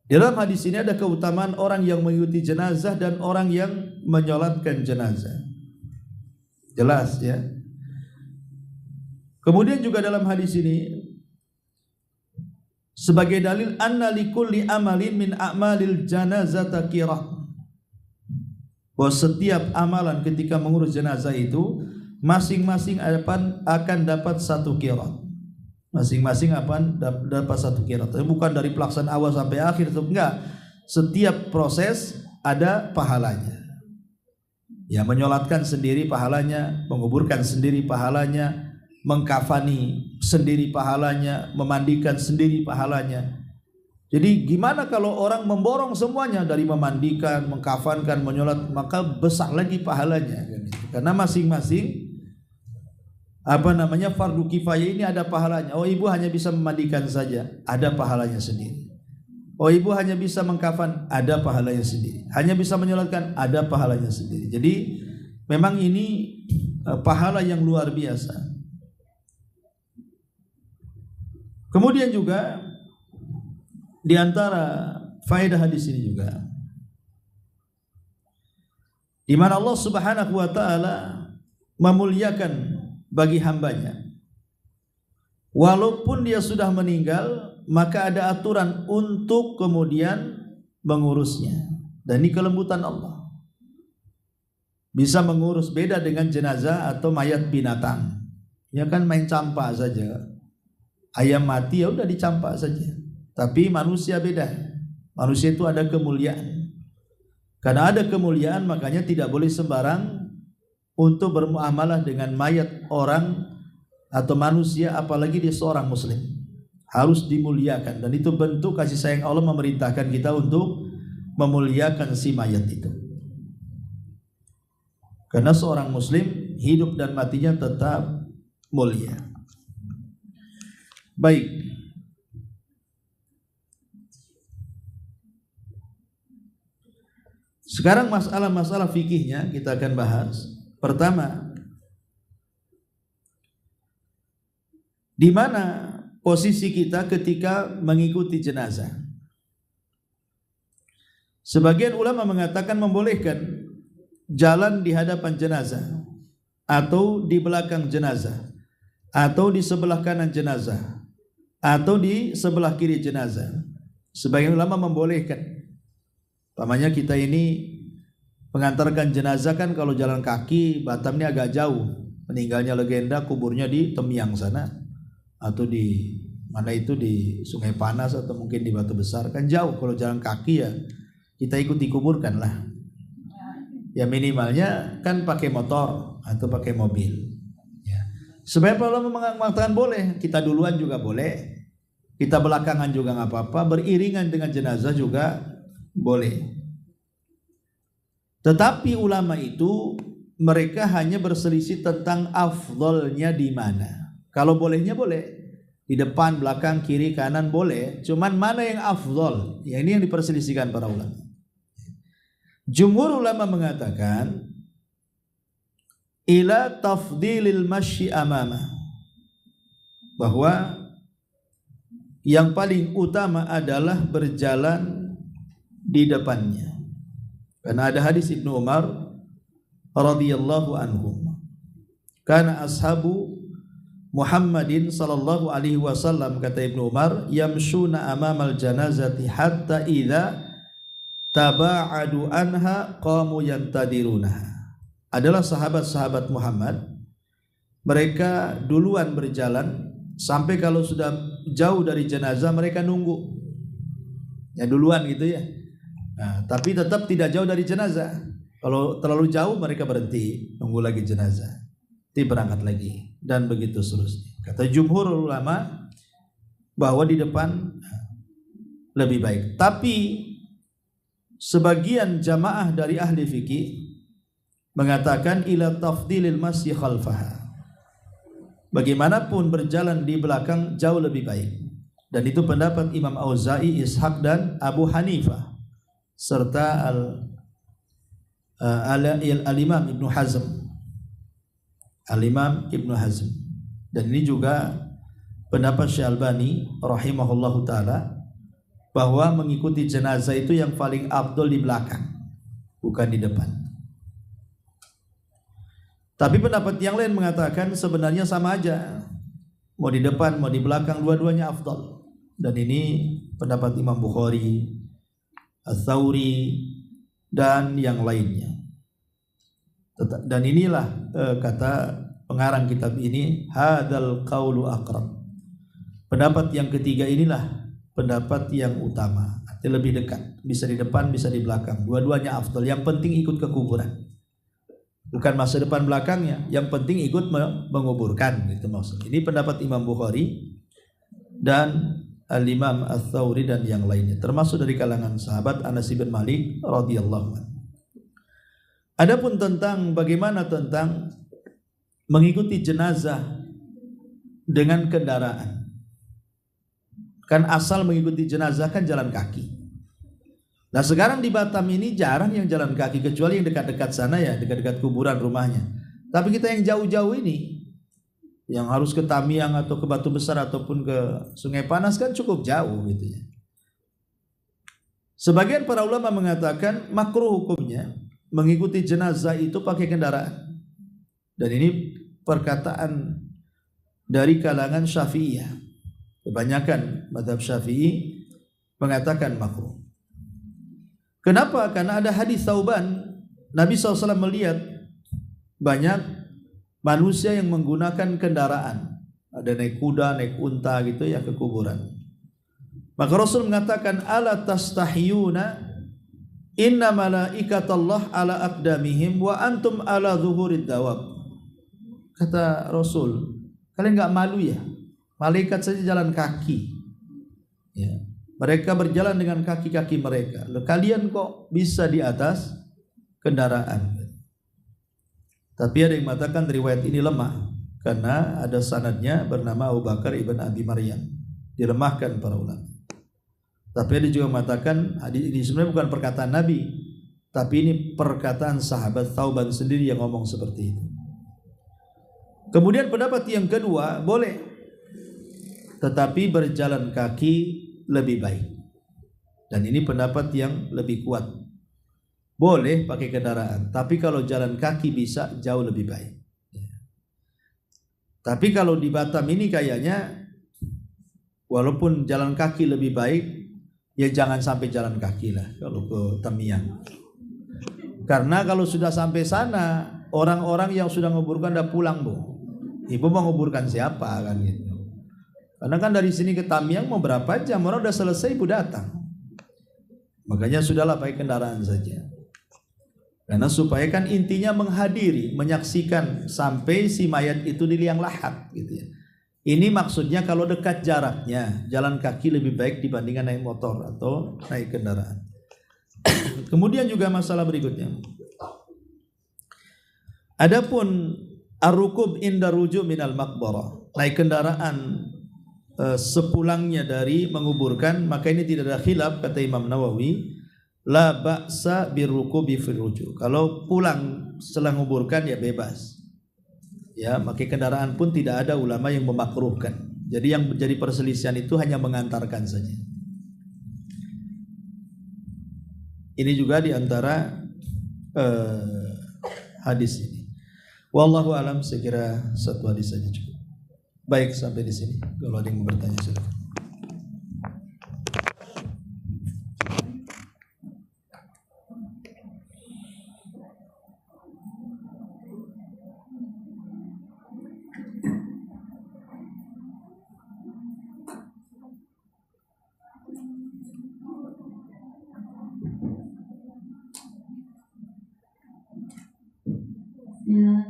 [SPEAKER 1] Dalam hadis ini ada keutamaan orang yang mengikuti jenazah dan orang yang menyolatkan jenazah. Jelas, ya. Kemudian juga dalam hadis ini sebagai dalil anna likulli amalin min a'malil janazata qirat, bahwa setiap amalan ketika mengurus jenazah itu masing-masing akan dapat 1 qirat. Masing-masing dapat 1 qirat. Bukan dari pelaksanaan awal sampai akhir, itu enggak. Setiap proses ada pahalanya. Ya, menyolatkan sendiri pahalanya, menguburkan sendiri pahalanya, mengkafani sendiri pahalanya, memandikan sendiri pahalanya. Jadi gimana kalau orang memborong semuanya, dari memandikan, mengkafankan, menyolat, maka besar lagi pahalanya. Karena masing-masing fardu kifayah ini ada pahalanya. Oh, ibu hanya bisa memandikan saja, ada pahalanya sendiri. Oh, ibu hanya bisa mengkafan, ada pahalanya sendiri. Hanya bisa menyolatkan, ada pahalanya sendiri. Jadi memang ini pahala yang luar biasa. Kemudian juga di antara faedah hadis ini juga, di mana Allah Subhanahu wa taala memuliakan bagi hambanya. Walaupun dia sudah meninggal, maka ada aturan untuk kemudian mengurusnya. Dan ini kelembutan Allah. Bisa mengurus, beda dengan jenazah atau mayat binatang. Ya kan main campak saja. Ayam mati ya udah dicampak saja. Tapi manusia beda. Manusia itu ada kemuliaan. Karena ada kemuliaan, makanya tidak boleh sembarang untuk bermuamalah dengan mayat orang atau manusia, apalagi dia seorang muslim. Harus dimuliakan, dan itu bentuk kasih sayang Allah memerintahkan kita untuk memuliakan si mayat itu. Karena seorang muslim hidup dan matinya tetap mulia. Baik. Sekarang masalah-masalah fikihnya kita akan bahas. Pertama, di mana posisi kita ketika mengikuti jenazah? Sebagian ulama mengatakan membolehkan jalan di hadapan jenazah, atau di belakang jenazah, atau di sebelah kanan jenazah, atau di sebelah kiri jenazah. Sebagian ulama membolehkan. Pamannya kita ini mengantarkan jenazah kan kalau jalan kaki Batamnya agak jauh. Meninggalnya legenda kuburnya di Temyang sana, atau di mana itu, di Sungai Panas atau mungkin di Batu Besar, kan jauh. Kalau jalan kaki ya kita ikut dikuburkan lah. Ya minimalnya kan pakai motor atau pakai mobil. Ya. Sebenarnya ulama mengatakan boleh, kita duluan juga boleh, kita belakangan juga nggak apa-apa, beriringan dengan jenazah juga boleh. Tetapi ulama itu mereka hanya berselisih tentang afdolnya di mana. Kalau bolehnya boleh, di depan, belakang, kiri, kanan boleh. Cuman mana yang afdol? Ya ini yang diperselisihkan para ulama. Jumhur ulama mengatakan ila tafdilil masyi amama, bahwa yang paling utama adalah berjalan di depannya. Karena ada hadis Ibnu Umar radhiyallahu anhu, kana ashabu Muhammadin sallallahu alaihi wasallam, kata Ibnu Umar, yamshuna amamal janazati hatta idza taba'adu anha qamu yantadirunaha. Adalah sahabat-sahabat Muhammad, mereka duluan berjalan sampai kalau sudah jauh dari jenazah mereka nunggu. Ya duluan gitu ya. Nah, tapi tetap tidak jauh dari jenazah. Kalau terlalu jauh mereka berhenti, nunggu lagi jenazah, nanti berangkat lagi, dan begitu seterusnya. Kata jumhur ulama bahwa di depan lebih baik. Tapi sebagian jamaah dari ahli fikih mengatakan ila tafdilil masyi khalfaha. Bagaimanapun berjalan di belakang jauh lebih baik. Dan itu pendapat Imam Auza'i, Ishaq dan Abu Hanifah, serta al-Imam Ibnu Hazm. Al-Imam Ibnu Hazm. Dan ini juga pendapat Syekh Albani rahimahullahu taala, bahwa mengikuti jenazah itu yang paling afdol di belakang, bukan di depan. Tapi pendapat yang lain mengatakan sebenarnya sama aja, mau di depan mau di belakang dua-duanya afdol. Dan ini pendapat Imam Bukhari, Ats-Tsauri, dan yang lainnya. Dan inilah kata pengarang kitab ini, hadzal qaulu aqrab. Pendapat yang ketiga inilah pendapat yang utama, artinya lebih dekat, bisa di depan bisa di belakang, dua-duanya afdal. Yang penting ikut ke kuburan, bukan masa depan belakangnya, yang penting ikut menguburkan, gitu maksudnya. Ini pendapat Imam Bukhari dan Al-Imam Ats-Tsauri dan yang lainnya, termasuk dari kalangan sahabat Anas bin Malik radhiyallahu anhu. Adapun tentang bagaimana tentang mengikuti jenazah dengan kendaraan, kan asal mengikuti jenazah kan jalan kaki. Nah sekarang di Batam ini jarang yang jalan kaki, kecuali yang dekat-dekat sana ya, dekat-dekat kuburan rumahnya. Tapi kita yang jauh-jauh ini, yang harus ke Tamiang atau ke Batu Besar ataupun ke Sungai Panas kan cukup jauh gitu ya. Sebagian para ulama mengatakan makruh hukumnya mengikuti jenazah itu pakai kendaraan. Dan ini perkataan dari kalangan Syafi'iyah. Kebanyakan mazhab Syafi'i mengatakan makruh. Kenapa? Karena ada hadis Tsauban, Nabi SAW melihat banyak manusia yang menggunakan kendaraan, ada naik kuda, naik unta gitu ya ke kuburan. Maka Rasul mengatakan, ala tastahiyuna inna malaikatallah ala aqdamihim wa antum ala zuhurid dawab. Kata Rasul, kalian enggak malu ya? Malaikat saja jalan kaki. Ya. Mereka berjalan dengan kaki-kaki mereka. Loh, kalian kok bisa di atas kendaraan? Tapi ada yang mengatakan riwayat ini lemah karena ada sanadnya bernama Abu Bakar ibn Abi Maryam. Dilemahkan para ulama. Tapi ada juga mengatakan hadis ini sebenarnya bukan perkataan Nabi, tapi ini perkataan sahabat Thauban sendiri yang ngomong seperti itu. Kemudian pendapat yang kedua, boleh, tetapi berjalan kaki lebih baik. Dan ini pendapat yang lebih kuat. Boleh pakai kendaraan, tapi kalau jalan kaki bisa jauh lebih baik. Tapi kalau di Batam ini kayaknya walaupun jalan kaki lebih baik, ya jangan sampai jalan kaki lah kalau ke Tamiang. Karena kalau sudah sampai sana, orang-orang yang sudah menguburkan udah pulang, Bu. Ibu mau menguburkan siapa kan gitu. Karena kan dari sini ke Tamiang mau berapa jam, orang udah selesai ibu datang. Makanya sudahlah pakai kendaraan saja. Karena supaya kan intinya menghadiri, menyaksikan sampai si mayat itu di liang lahat gitu ya. Ini maksudnya kalau dekat jaraknya, jalan kaki lebih baik dibandingkan naik motor atau naik kendaraan. Kemudian juga masalah berikutnya. Adapun ar-rukub inda ruju' minal maqbarah, naik kendaraan sepulangnya dari menguburkan, maka ini tidak ada khilaf kata Imam Nawawi, la ba'sa birrukubi fil ruju'. Kalau pulang setelah menguburkan ya bebas. Ya, pakai kendaraan pun tidak ada ulama yang memakruhkan. Jadi yang menjadi perselisihan itu hanya mengantarkan saja. Ini juga diantara hadis ini. Wallahu alam, sekira satu hadis saja cukup. Baik, sampai di sini. Kalau ada yang mau bertanya silakan.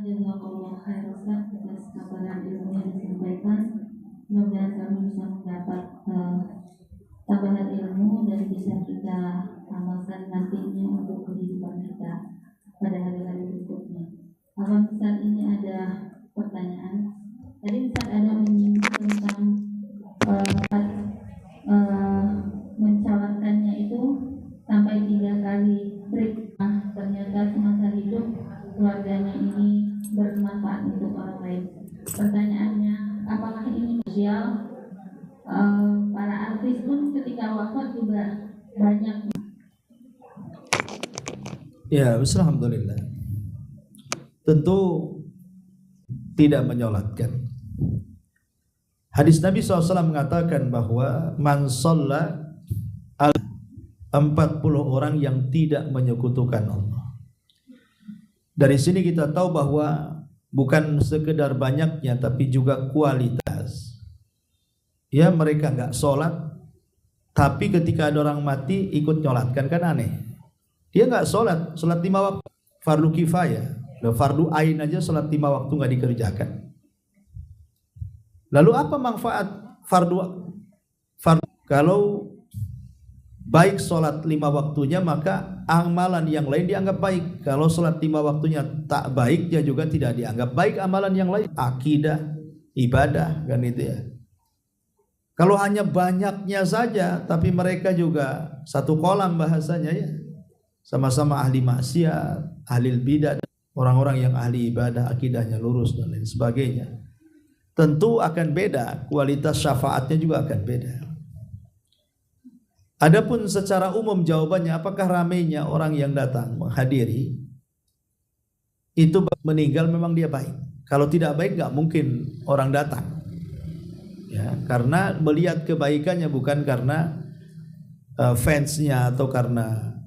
[SPEAKER 2] Jazakallah khair Ustaz atas kabaran ilmu yang disampaikan. Mudah-mudahan kami bisa mendapat tambahan ilmu dan bisa kita amalkan nantinya untuk kehidupan kita pada hari-hari berikutnya. Abang Ustaz, ini ada pertanyaan. Tadi Ustaz ada menyinggung tentang mencawarkannya itu sampai 3 kali trik. Ternyata semasa hidup keluarganya ini bermanfaat untuk orang lain. Pertanyaannya, apakah ini sosial? Para artis pun ketika wafat juga banyak.
[SPEAKER 1] Ya, alhamdulillah. Tentu tidak menyolatkan. Hadis Nabi SAW mengatakan bahwa man shalla 40 orang yang tidak menyekutukan Allah. Dari sini kita tahu bahwa bukan sekedar banyaknya tapi juga kualitas. Ya, mereka enggak sholat, tapi ketika ada orang mati ikut nyolatkan, kan aneh. Dia enggak sholat 5 waktu, fardu kifayah. Fardu ain aja sholat 5 waktu enggak dikerjakan. Lalu apa manfaat fardu? Kalau baik sholat 5 waktunya, maka amalan yang lain dianggap baik. Kalau sholat 5 waktunya tak baik, dia juga tidak dianggap baik amalan yang lain. Akidah, ibadah, kan itu ya. Kalau hanya banyaknya saja, tapi mereka juga satu kolam bahasanya ya, sama-sama ahli maksiat, ahli bidah, orang-orang yang ahli ibadah, akidahnya lurus dan lain sebagainya, tentu akan beda, kualitas syafaatnya juga akan beda. Adapun secara umum jawabannya, apakah ramainya orang yang datang menghadiri itu meninggal memang dia baik. Kalau tidak baik nggak mungkin orang datang. Ya, karena melihat kebaikannya bukan karena fansnya atau karena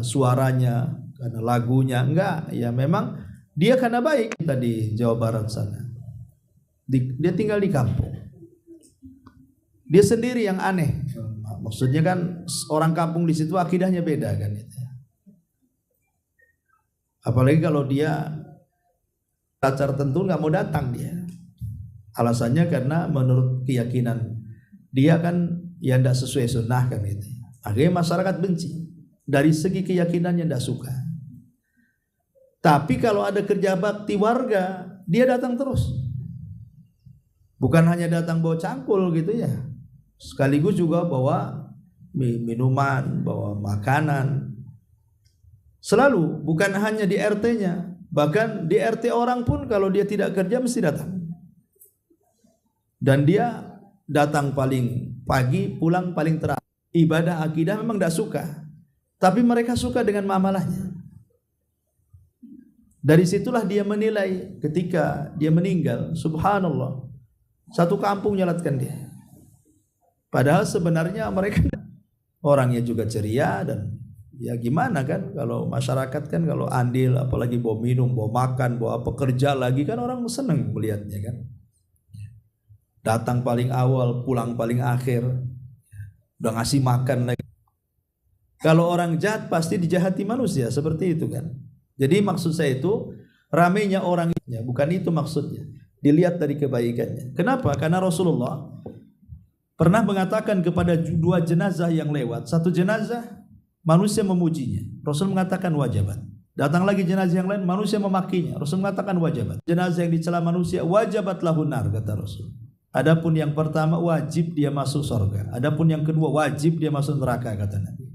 [SPEAKER 1] suaranya, karena lagunya, enggak. Ya memang dia karena baik. Tadi Jawa Barat sana, dia tinggal di kampung. Dia sendiri yang aneh. Maksudnya kan orang kampung di situ akidahnya beda kan. Apalagi kalau dia acara tertentu nggak mau datang dia. Alasannya karena menurut keyakinan dia kan ya tidak sesuai sunnah kan itu. Akhirnya masyarakat benci dari segi keyakinannya tidak suka. Tapi kalau ada kerja bakti warga, dia datang terus. Bukan hanya datang bawa cangkul gitu ya, sekaligus juga bawa minuman, bawa makanan. Selalu, bukan hanya di RT-nya, bahkan di RT orang pun kalau dia tidak kerja mesti datang. Dan dia datang paling pagi, pulang paling terakhir. Ibadah akidah memang tidak suka, tapi mereka suka dengan muamalahnya. Dari situlah dia menilai ketika dia meninggal, subhanallah, satu kampung nyolatkan dia. Padahal sebenarnya mereka orangnya juga ceria dan ya gimana kan kalau masyarakat kan kalau andil apalagi bawa minum, bawa makan, bawa pekerja lagi kan orang senang melihatnya kan. Datang paling awal, pulang paling akhir, udah ngasih makan lagi. Kalau orang jahat pasti dijahati manusia seperti itu kan. Jadi maksud saya itu ramainya orangnya, bukan itu maksudnya. Dilihat dari kebaikannya. Kenapa? Karena Rasulullah pernah mengatakan kepada dua jenazah yang lewat. Satu jenazah manusia memujinya, Rasul mengatakan wajabat. Datang lagi jenazah yang lain, manusia memakinya, Rasul mengatakan wajabat. Jenazah yang dicela manusia, wajabat lahun nar, kata Rasul. Adapun yang pertama wajib dia masuk surga. Adapun yang kedua wajib dia masuk neraka, kata Nabi.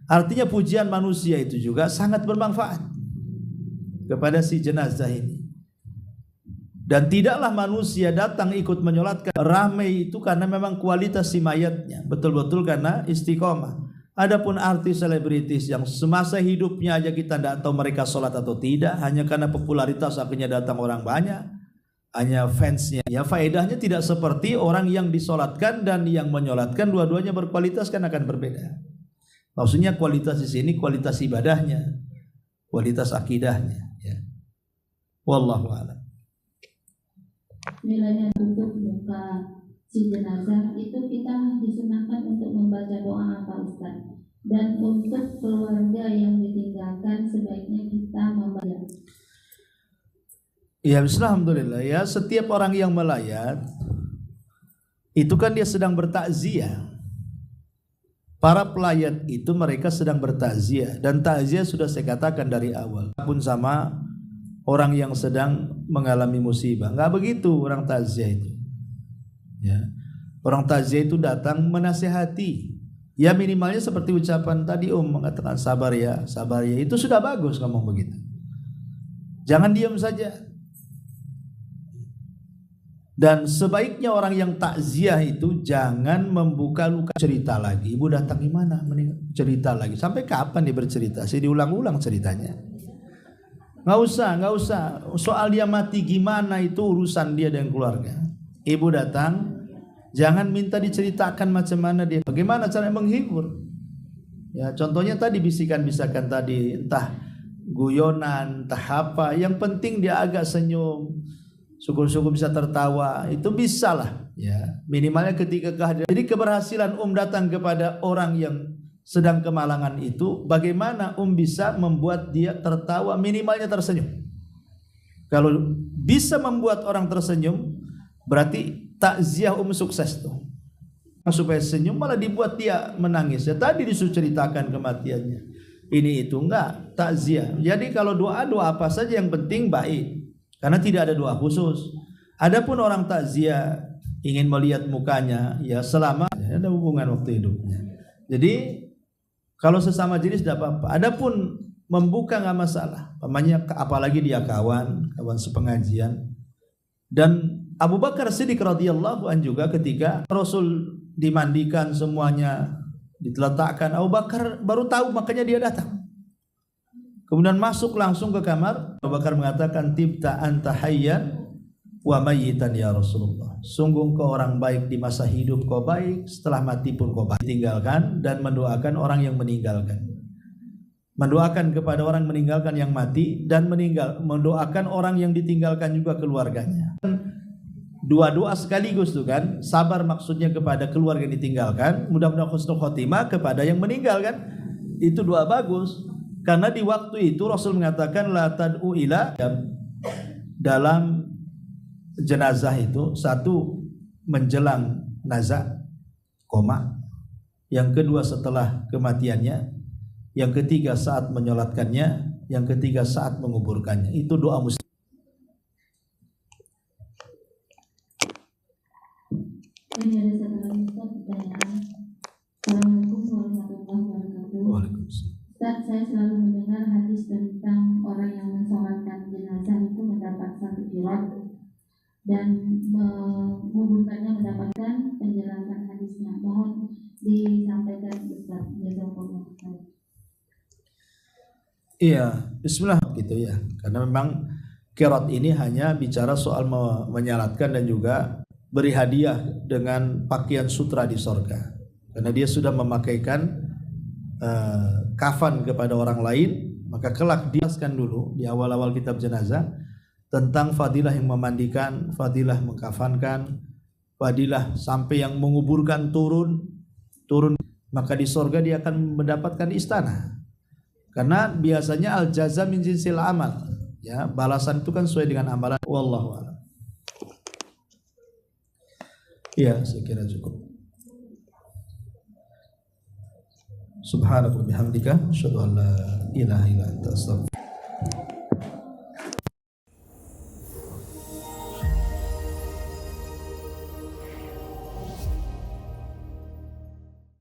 [SPEAKER 1] Artinya pujian manusia itu juga sangat bermanfaat kepada si jenazah ini. Dan tidaklah manusia datang ikut menyolatkan ramai itu karena memang kualitas si mayatnya, betul-betul karena istiqomah. Adapun artis selebritis yang semasa hidupnya aja kita tidak tahu mereka sholat atau tidak, hanya karena popularitas akhirnya datang orang banyak, hanya fansnya. Ya faedahnya tidak seperti orang yang disolatkan dan yang menyolatkan, dua-duanya berkualitas kan akan berbeda. Maksudnya kualitas di sini kualitas ibadahnya, kualitas akidahnya. Ya. Wallahu a'lam.
[SPEAKER 2] Nilainya untuk muka si jenazah itu kita disunahkan untuk membaca doa apa Ustaz? Dan untuk keluarga yang ditinggalkan sebaiknya kita membaca.
[SPEAKER 1] Ya, alhamdulillah ya, setiap orang yang melayat itu kan dia sedang bertakziah. Para pelayat itu mereka sedang bertakziah, dan takziah sudah saya katakan dari awal pun sama orang yang sedang mengalami musibah. Enggak begitu orang takziah itu. Ya. Orang takziah itu datang menasihati. Ya minimalnya seperti ucapan tadi mengatakan sabar ya, itu sudah bagus ngomong begitu. Jangan diam saja. Dan sebaiknya orang yang takziah itu jangan membuka luka, cerita lagi. Ibu datang gimana? Cerita lagi. Sampai kapan dia bercerita? Saya diulang-ulang ceritanya. Nggak usah. Soal dia mati gimana itu urusan dia dengan keluarga. Ibu datang, jangan minta diceritakan macam mana dia. Bagaimana cara menghibur? Ya, contohnya tadi bisikan-bisikan tadi, entah guyonan, entah apa. Yang penting dia agak senyum. Syukur-syukur bisa tertawa, itu bisa lah ya. Minimalnya ketika kehadiran. Jadi keberhasilan datang kepada orang yang sedang kemalangan itu, bagaimana bisa membuat dia tertawa, minimalnya tersenyum. Kalau bisa membuat orang tersenyum, berarti takziah sukses tuh. Supaya senyum malah dibuat dia menangis. Ya tadi disuruh ceritakan kematiannya. Ini itu enggak takziah. Jadi kalau doa apa saja yang penting baik. Karena tidak ada doa khusus. Adapun orang takziah ingin melihat mukanya, ya selama ada hubungan waktu hidupnya. Jadi kalau sesama jenis tidak apa-apa. Adapun membuka nggak masalah. Apalagi dia kawan sepengajian. Dan Abu Bakar Siddiq radhiyallahu anhu juga ketika Rasul dimandikan semuanya diletakkan, Abu Bakar baru tahu, makanya dia datang. Kemudian masuk langsung ke kamar. Abu Bakar mengatakan, tibta anta hayyan wa mayyitan ya Rasulullah. Sungguh kau orang baik di masa hidup, kau baik, setelah mati pun kau baik. Tinggalkan dan mendoakan orang yang meninggalkan. Mendoakan kepada orang meninggalkan yang mati dan mendoakan orang yang ditinggalkan juga keluarganya. Dua doa sekaligus tuh kan. Sabar maksudnya kepada keluarga yang ditinggalkan, mudah-mudahan husnul khotimah kepada yang meninggalkan. Itu doa bagus. Karena di waktu itu Rasul mengatakan la tad'u ila, dalam jenazah itu, satu menjelang nazak koma, yang kedua setelah kematiannya, yang ketiga saat menyolatkannya, yang ketiga saat menguburkannya. Itu doa muslim.
[SPEAKER 2] Ini ada satu lagi pertanyaan. Assalamualaikum warahmatullahi wabarakatuh.
[SPEAKER 1] Waalaikumsalam.
[SPEAKER 2] Ustaz, saya selalu mendengar hadis tentang orang yang mensolatkan jenazah itu mendapat satu qirat dan menguburkannya mendapatkan penjelasan hadisnya. Mohon disampaikan Ustaz. Jazakallahu khairan.
[SPEAKER 1] Iya, bismillah gitu ya. Karena memang qirat ini hanya bicara soal menyalatkan dan juga beri hadiah dengan pakaian sutra di sorga. Karena dia sudah memakaikan kafan kepada orang lain, maka kelak dijelaskan dulu di awal-awal kitab jenazah tentang fadilah yang memandikan, fadilah mengkafankan, fadilah sampai yang menguburkan turun, maka di sorga dia akan mendapatkan istana. Karena biasanya al jaza min jinsil amal, ya, balasan itu kan sesuai dengan amalan. Wallahu a'lam. Ya, saya kira cukup. Subhanaka wa bihamdika asyhadu an la ilaha illa anta astaghfiruka